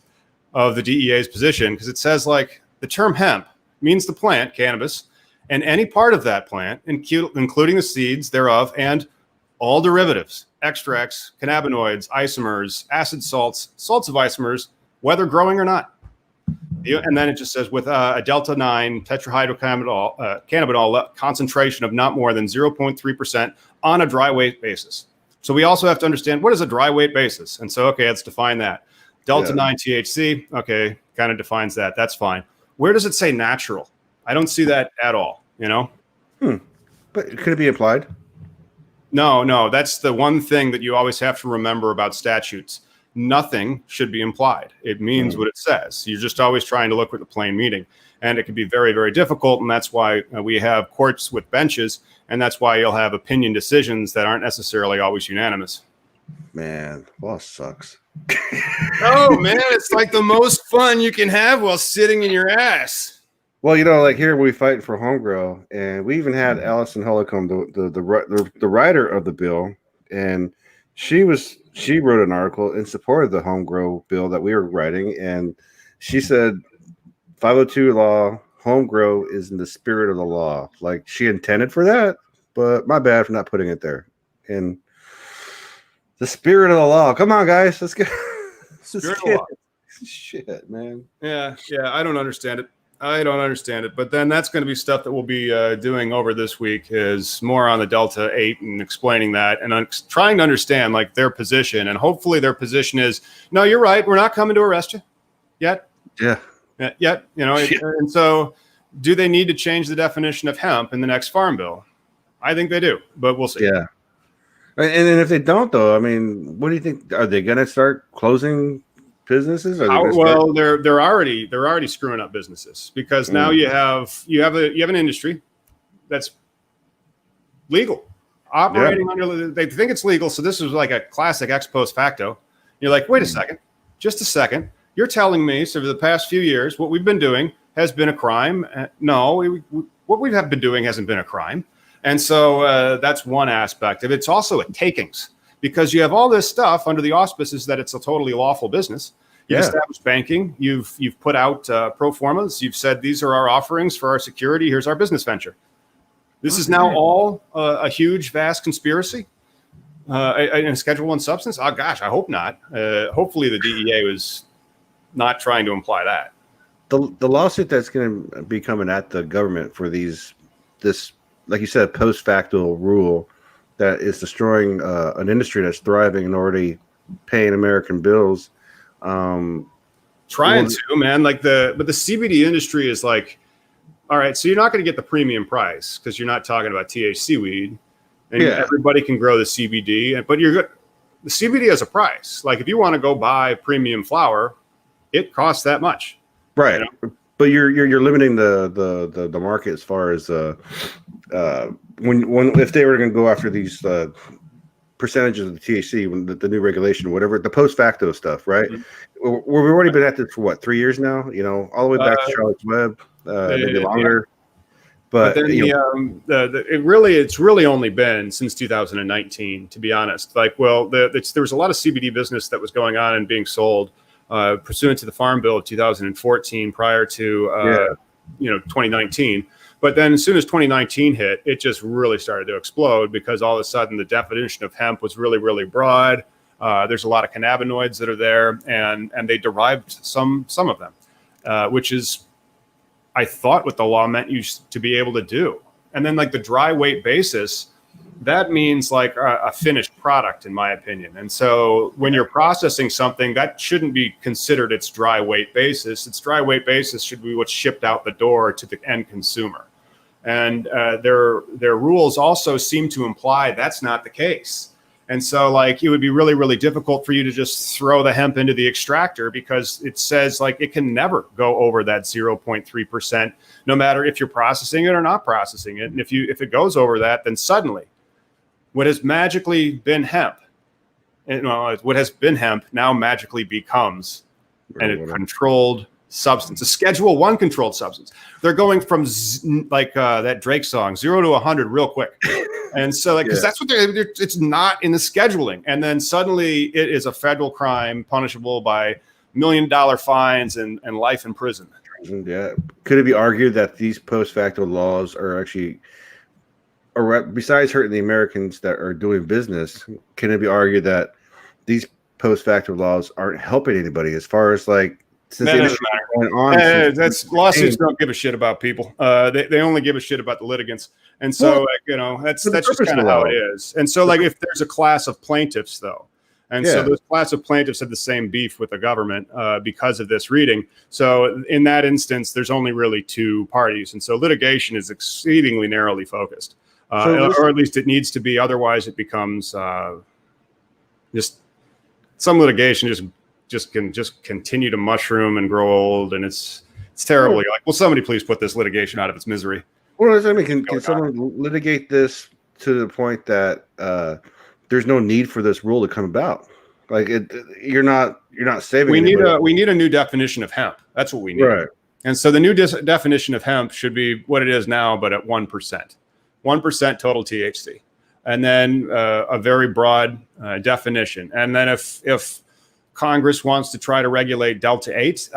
Speaker 2: of the DEA's position, because it says like the term hemp means the plant cannabis, and any part of that plant, including the seeds thereof and all derivatives, extracts, cannabinoids, isomers, acid salts, salts of isomers, whether growing or not. And then it just says with a delta-9 tetrahydrocannabinol concentration of not more than 0.3% on a dry weight basis. So we also have to understand, what is a dry weight basis? And so, okay, let's define that. Delta-9 THC, okay, kind of defines that. That's fine. Where does it say natural? I don't see that at all,
Speaker 3: But could it be applied?
Speaker 2: No. That's the one thing that you always have to remember about statutes. Nothing should be implied. It means what it says. You're just always trying to look at the plain meaning. And it can be very, very difficult. And that's why we have courts with benches. And that's why you'll have opinion decisions that aren't necessarily always unanimous.
Speaker 3: Man, law sucks.
Speaker 2: Oh, man, it's like the most fun you can have while sitting in your ass.
Speaker 3: Well, like here we fight for home grow, and we even had Allison Holcomb, the writer of the bill, and she wrote an article in support of the home grow bill that we were writing, and she said 502 law, home grow is in the spirit of the law. Like she intended for that, but my bad for not putting it there. And the spirit of the law. Come on, guys, let's get
Speaker 2: spirit of the law.
Speaker 3: Shit, man.
Speaker 2: Yeah, I don't understand it. But then that's going to be stuff that we'll be doing over this week, is more on the Delta 8 and explaining that and trying to understand like their position. And hopefully their position is, no, you're right. We're not coming to arrest you yet.
Speaker 3: Yeah.
Speaker 2: Yet, and so do they need to change the definition of hemp in the next farm bill? I think they do, but we'll see.
Speaker 3: Yeah. And then if they don't, though, I mean, what do you think? Are they going to start closing businesses?
Speaker 2: They're already screwing up businesses, because now you have an industry that's legal, operating under. They think it's legal, so this is like a classic ex post facto. You're like, wait a second, just a second. You're telling me so for the past few years what we've been doing has been a crime? No, what we have been doing hasn't been a crime, and so that's one aspect of it. It's also a takings, because you have all this stuff under the auspices that it's a totally lawful business. You've established banking. You've put out pro formas. You've said these are our offerings for our security. Here's our business venture. This is now all a huge, vast conspiracy in a Schedule I substance. Oh gosh, I hope not. Hopefully the DEA was not trying to imply that.
Speaker 3: The lawsuit that's going to be coming at the government for this, like you said, post facto rule that is destroying an industry that's thriving and already paying American bills.
Speaker 2: Trying to, man, but the CBD industry is like, all right, so you're not going to get the premium price because you're not talking about THC weed, and everybody can grow the CBD, but the CBD has a price. Like if you want to go buy premium flower, it costs that much,
Speaker 3: right? But you're limiting the market as far as when if they were going to go after these percentages of the THC, when the new regulation, whatever, the post facto stuff, right?
Speaker 2: Mm-hmm.
Speaker 3: We've already been at this for 3 years now, all the way back to Charlotte's Web, maybe longer.
Speaker 2: But then it's really only been since 2019, to be honest. Like, there was a lot of CBD business that was going on and being sold pursuant to the Farm Bill of 2014 prior to 2019. But then as soon as 2019 hit, it just really started to explode, because all of a sudden the definition of hemp was really, really broad. There's a lot of cannabinoids that are there, and they derived some of them, which is, I thought, what the law meant you to be able to do. And then like the dry weight basis, that means like a finished product, in my opinion. And so when you're processing something, that shouldn't be considered its dry weight basis. Its dry weight basis should be what's shipped out the door to the end consumer. And their rules also seem to imply that's not the case. And so like it would be really, really difficult for you to just throw the hemp into the extractor, because it says like it can never go over that 0.3%, no matter if you're processing it or not processing it. And if it goes over that, then suddenly what has magically been hemp, what has been hemp now magically becomes a controlled substance, a Schedule I controlled substance. They're going from that Drake song, 0 to 100 real quick. And so like, because that's what it's not in the scheduling. And then suddenly it is a federal crime punishable by $1 million fines and life in prison.
Speaker 3: Yeah. Could it be argued that these post facto laws are actually, or besides hurting the Americans that are doing business, can it be argued that these post facto laws aren't helping anybody as far as like, since the industry going on?
Speaker 2: That's lawsuits don't give a shit about people. They only give a shit about the litigants. And so, that's just kind of how it is. And so, like, if there's a class of plaintiffs, though, and so those class of plaintiffs have the same beef with the government because of this reading. So in that instance, there's only really two parties. And so litigation is exceedingly narrowly focused, or at least it needs to be. Otherwise, it becomes just some litigation can continue to mushroom and grow old, and it's terrible. You're like, will somebody please put this litigation out of its misery?
Speaker 3: Well, I mean, can someone litigate this to the point that there's no need for this rule to come about? Like, you're not saving.
Speaker 2: We need a new definition of hemp. That's what we need.
Speaker 3: Right.
Speaker 2: And so the new definition of hemp should be what it is now, but at 1%, 1% total THC, and then a very broad definition. And then if Congress wants to try to regulate Delta 8,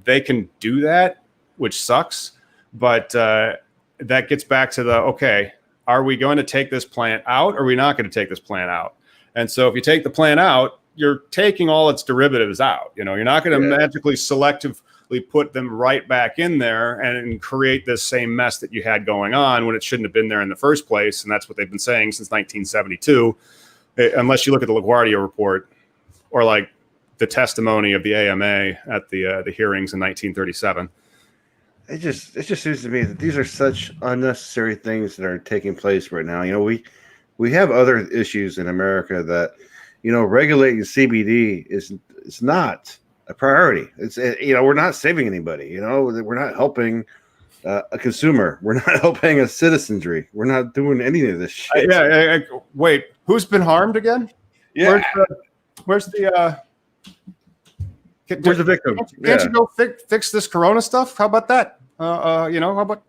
Speaker 2: they can do that, which sucks. But that gets back to okay, are we going to take this plant out, or are we not going to take this plant out? And so if you take the plant out, you're taking all its derivatives out. You're not going to magically selectively put them right back in there and create this same mess that you had going on when it shouldn't have been there in the first place. And that's what they've been saying since 1972. Unless you look at the LaGuardia report or like the testimony of the AMA at the hearings in 1937.
Speaker 3: It just seems to me that these are such unnecessary things that are taking place right now. We have other issues in America that, regulating CBD is not a priority. It's we're not saving anybody. We're not helping a consumer. We're not helping a citizenry. We're not doing any of this shit.
Speaker 2: Wait, who's been harmed again?
Speaker 3: Yeah.
Speaker 2: Where's the
Speaker 3: victim?
Speaker 2: Can't you go fix this Corona stuff? How about that? How about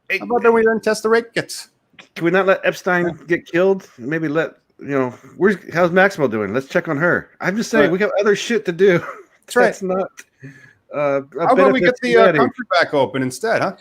Speaker 2: then we then test the rate kits?
Speaker 3: Can we not let Epstein get killed? Maybe how's Maxwell doing? Let's check on her. I'm just saying we have other shit to do.
Speaker 2: That's right.
Speaker 3: That's not.
Speaker 2: How about we get the country back open instead, huh?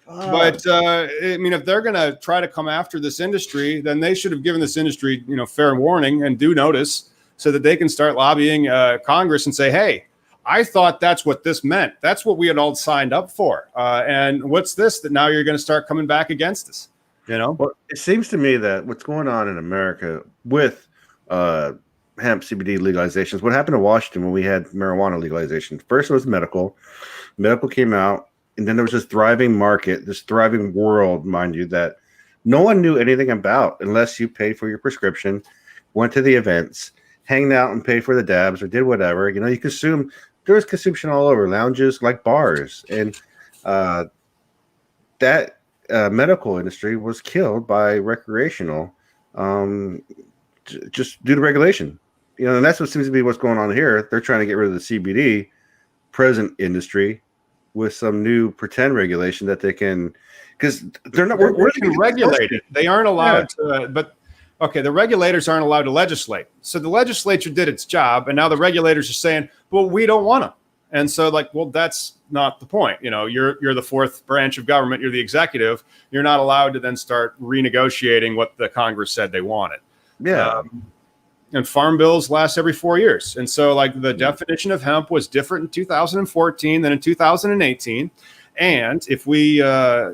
Speaker 2: But if they're going to try to come after this industry, then they should have given this industry, fair warning and due notice, so that they can start lobbying Congress and say, hey, I thought that's what this meant. That's what we had all signed up for. And what's this that now you're going to start coming back against us?
Speaker 3: Well, it seems to me that what's going on in America with hemp CBD legalizations, what happened in Washington when we had marijuana legalization? First it was medical came out. And then there was this thriving market, this thriving world, mind you, that no one knew anything about unless you paid for your prescription, went to the events, hanged out and paid for the dabs or did whatever. You consume. There was consumption all over, lounges like bars. And that medical industry was killed by recreational just due to regulation. And that's what seems to be what's going on here. They're trying to get rid of the CBD present industry with some new pretend regulation that they can, because they're not. We're
Speaker 2: regulated. They aren't allowed to. But okay, the regulators aren't allowed to legislate. So the legislature did its job, and now the regulators are saying, "Well, we don't want to." And so, that's not the point. You're the fourth branch of government. You're the executive. You're not allowed to then start renegotiating what the Congress said they wanted.
Speaker 3: Yeah.
Speaker 2: And farm bills last every 4 years. And so the definition of hemp was different in 2014 than in 2018. And if we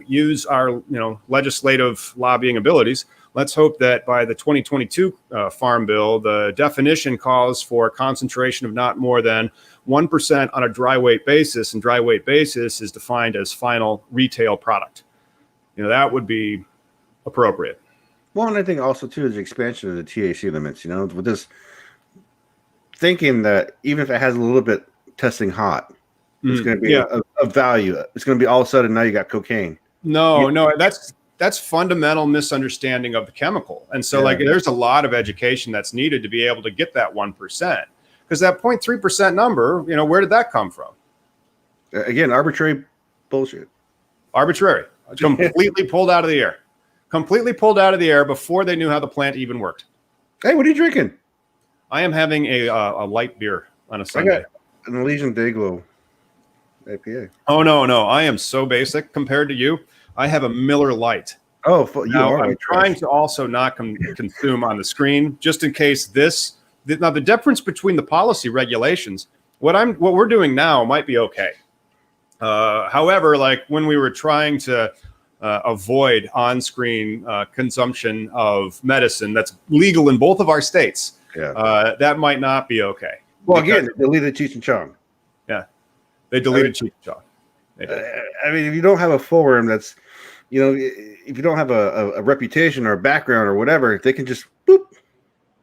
Speaker 2: use our, legislative lobbying abilities, let's hope that by the 2022 farm bill, the definition calls for a concentration of not more than 1% on a dry weight basis. And dry weight basis is defined as final retail product. That would be appropriate.
Speaker 3: Well, and I think also too is the expansion of the THC limits. You know, with this thinking that even if it has a little bit testing hot, it's going to be a value. It's going to be all of a sudden now you got cocaine.
Speaker 2: No, that's fundamental misunderstanding of the chemical. And so like there's a lot of education that's needed to be able to get that 1%. Because that 0.3% number, you know, where did that come from?
Speaker 3: Again, arbitrary bullshit.
Speaker 2: Arbitrary. Completely pulled out of the air. Completely pulled out of the air before they knew how the plant even worked.
Speaker 3: Hey, what are you drinking?
Speaker 2: I am having a light beer on a Sunday.
Speaker 3: I got an Elysian Dayglow IPA.
Speaker 2: Oh, no. I am so basic compared to you. I have a Miller Lite.
Speaker 3: Oh,
Speaker 2: I'm trying to also not consume on the screen just in case now the difference between the policy regulations, what we're doing now might be okay. However, like when we were trying to avoid on-screen consumption of medicine that's legal in both of our states, that might not be okay.
Speaker 3: Well, again, they deleted Cheech and Chong.
Speaker 2: Yeah, they deleted Cheech and Chong.
Speaker 3: I mean, if you don't have a forum that's, you know, if you don't have a reputation or a background or whatever, they can just boop,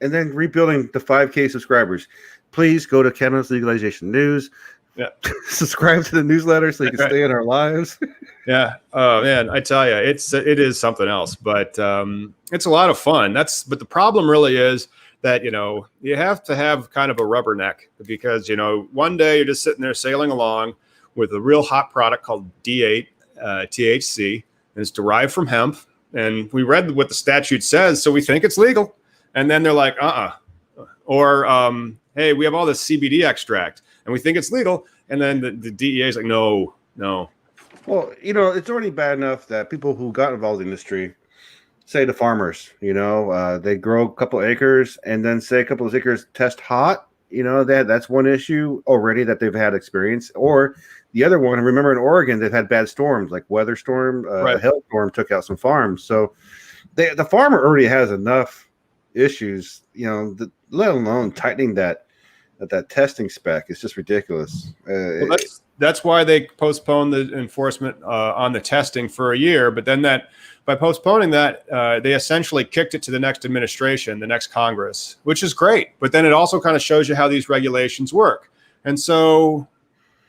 Speaker 3: and then rebuilding the 5K subscribers. Please go to Cannabis Legalization News.
Speaker 2: Yeah,
Speaker 3: subscribe to the newsletter so you can stay in our lives.
Speaker 2: Yeah. Oh man, I tell you, it is something else, but it's a lot of fun. But the problem really is that, you know, you have to have kind of a rubberneck because, you know, one day you're just sitting there sailing along with a real hot product called D8 THC, and it's derived from hemp. And we read what the statute says, so we think it's legal. And then they're like, or hey, we have all this CBD extract, and we think it's legal. And then the DEA is like, no.
Speaker 3: Well, you know, it's already bad enough that people who got involved in the industry, say the farmers, you know, they grow a couple acres and then say a couple of acres test hot. You know, that's one issue already that they've had experience. Or the other one, remember in Oregon, they've had bad storms like weather storm, a hailstorm took out some farms. So the farmer already has enough issues, you know, let alone tightening that testing spec. It's just ridiculous.
Speaker 2: Well, that's why they postponed the enforcement on the testing for a year. But then by postponing that, they essentially kicked it to the next administration, the next Congress, which is great. But then it also kind of shows you how these regulations work. And so,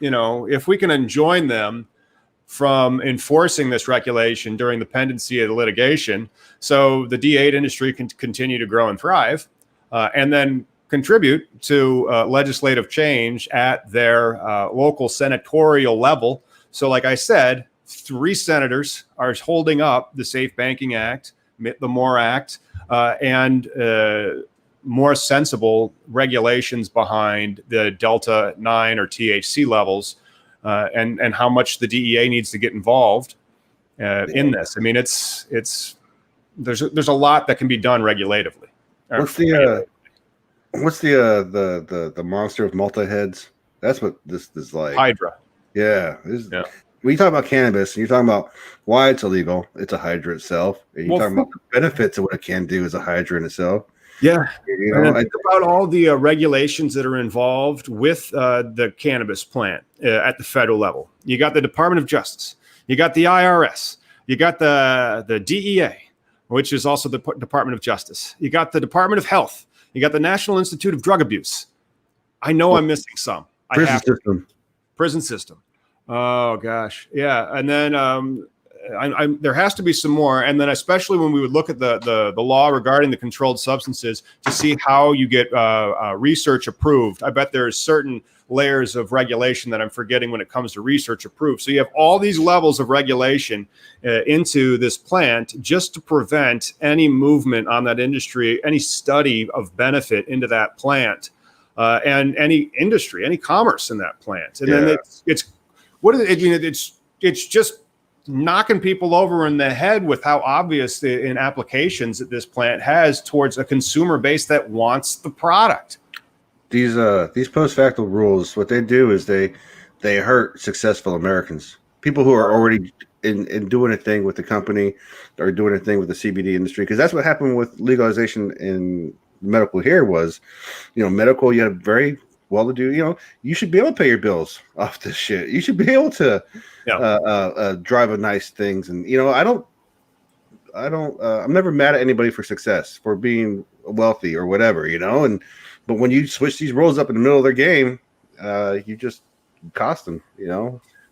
Speaker 2: you know, if we can enjoin them from enforcing this regulation during the pendency of the litigation, so the D8 industry can continue to grow and thrive, and then contribute to legislative change at their local senatorial level. So like I said, 3 senators are holding up the Safe Banking Act, the MORE Act, and more sensible regulations behind the Delta 9 or THC levels, and how much the DEA needs to get involved in this. I mean, there's a lot that can be done regulatively.
Speaker 3: What's the monster with multi-heads? That's what this is like.
Speaker 2: Hydra.
Speaker 3: Yeah. When you talk about cannabis and you're talking about why it's illegal, it's a hydra itself. And you're talking about the benefits of what it can do as a hydra in itself.
Speaker 2: Yeah.
Speaker 3: You know,
Speaker 2: think about all the regulations that are involved with the cannabis plant at the federal level. You got the Department of Justice. You got the IRS. You got the DEA, which is also the Department of Justice. You got the Department of Health. You got the National Institute of Drug Abuse. I know I'm missing some. Prison system. Oh gosh, yeah. And then there has to be some more. And then especially when we would look at the law regarding the controlled substances to see how you get research approved. I bet there's certain layers of regulation that I'm forgetting when it comes to research approved. So you have all these levels of regulation into this plant just to prevent any movement on that industry, any study of benefit into that plant, and any industry, any commerce in that plant. And then it's just knocking people over in the head with how obvious in applications that this plant has towards a consumer base that wants the product.
Speaker 3: These post facto rules, what they do is they hurt successful Americans, people who are already in doing a thing with the company or doing a thing with the CBD industry, because that's what happened with legalization in medical here was, you know, medical, you had very well-to-do, you know, you should be able to pay your bills off this shit. You should be able to drive a nice things. And, you know, I'm never mad at anybody for success, for being wealthy or whatever, but when you switch these roles up in the middle of their game, you just cost them,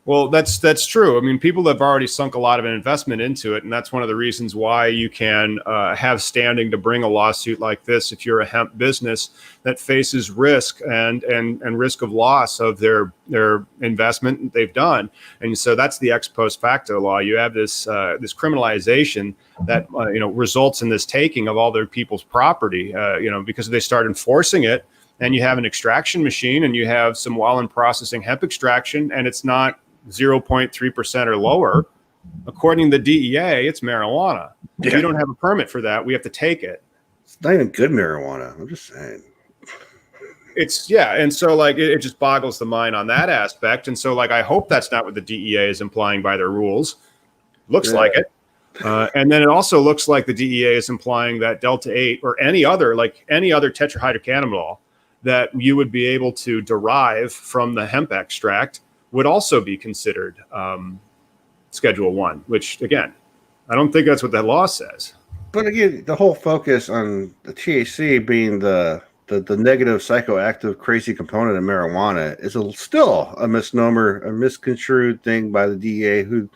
Speaker 2: Well, that's true. I mean, people have already sunk a lot of investment into it, and that's one of the reasons why you can have standing to bring a lawsuit like this if you're a hemp business that faces risk and risk of loss of their investment they've done. And so that's the ex post facto law. You have this criminalization that results in this taking of all their people's property, because they start enforcing it. And you have an extraction machine, and you have some while in processing hemp extraction, and it's not 0.3% or lower. According to the DEA, it's marijuana. Yeah. We don't have a permit for that. We have to take it.
Speaker 3: It's not even good marijuana. I'm just saying.
Speaker 2: And so it just boggles the mind on that aspect. And so I hope that's not what the DEA is implying by their rules. Looks like it. And then it also looks like the DEA is implying that Delta 8 or any other tetrahydrocannabinol that you would be able to derive from the hemp extract would also be considered Schedule 1, which, again, I don't think that's what the law says.
Speaker 3: But again, the whole focus on the THC being the negative psychoactive crazy component of marijuana is still a misnomer, a misconstrued thing by the DEA who,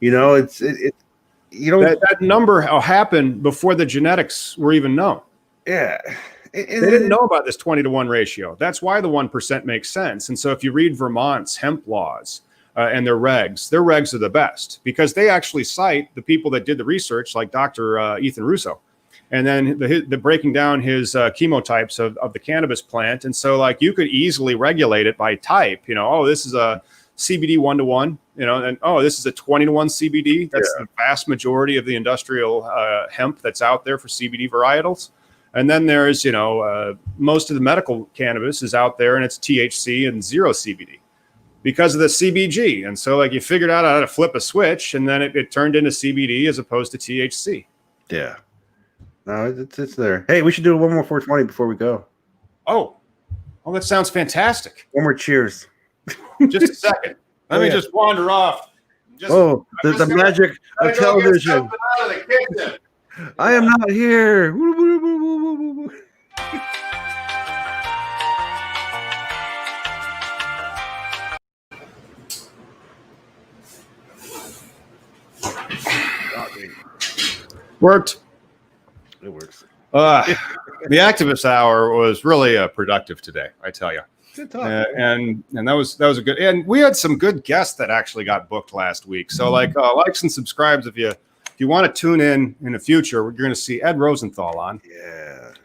Speaker 2: that number happened before the genetics were even known.
Speaker 3: Yeah.
Speaker 2: They didn't know about this 20-to-1 ratio. That's why the 1% makes sense. And so if you read Vermont's hemp laws and their regs are the best because they actually cite the people that did the research, like Dr. Ethan Russo, and then the breaking down his chemotypes of the cannabis plant. And so you could easily regulate it by type, this is a CBD 1-to-1, and this is a 20-to-1 CBD. That's the vast majority of the industrial hemp that's out there for CBD varietals. And then there's, most of the medical cannabis is out there and it's THC and 0 CBD because of the CBG. And so you figured out how to flip a switch and then it turned into CBD as opposed to THC.
Speaker 3: Yeah. No, it's there. Hey, we should do one more 420 before we go.
Speaker 2: Oh, that sounds fantastic.
Speaker 3: One more cheers.
Speaker 2: Just a second. Let me just wander off.
Speaker 3: The magic of television. I am not here.
Speaker 2: Worked.
Speaker 3: It works.
Speaker 2: The activist hour was really productive today, I tell you.
Speaker 3: Good talk.
Speaker 2: And that was a good. And we had some good guests that actually got booked last week. So likes and subscribes if you want to tune in the future. You're going to see Ed Rosenthal on,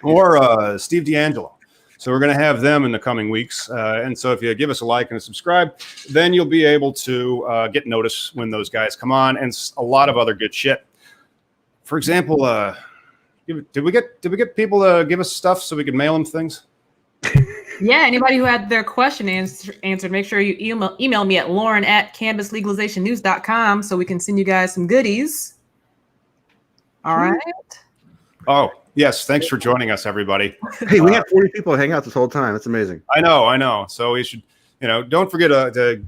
Speaker 2: or Steve D'Angelo. So we're going to have them in the coming weeks. And so if you give us a like and a subscribe, then you'll be able to get notice when those guys come on, and a lot of other good shit. For example, did we get people to give us stuff so we could mail them things?
Speaker 1: Yeah, anybody who had their question answered, make sure you email me at lauren@cannabislegalizationnews.com so we can send you guys some goodies. All right.
Speaker 2: Oh, yes. Thanks for joining us, everybody.
Speaker 3: Hey, we had 40 people hang out this whole time. That's amazing.
Speaker 2: I know. So we should, don't forget to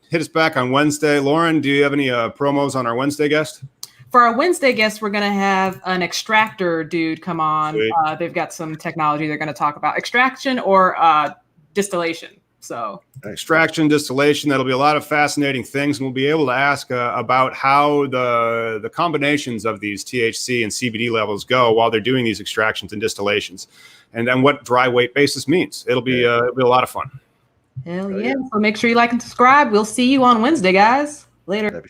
Speaker 2: hit us back on Wednesday. Lauren, do you have any promos on our Wednesday guest?
Speaker 1: For our Wednesday guest, we're going to have an extractor dude come on. They've got some technology they're going to talk about. Extraction or distillation. So
Speaker 2: extraction, distillation, that'll be a lot of fascinating things. And we'll be able to ask about how the combinations of these THC and CBD levels go while they're doing these extractions and distillations. And then what dry weight basis means. It'll be a lot of fun.
Speaker 1: Hell yeah. So make sure you like and subscribe. We'll see you on Wednesday, guys. Later.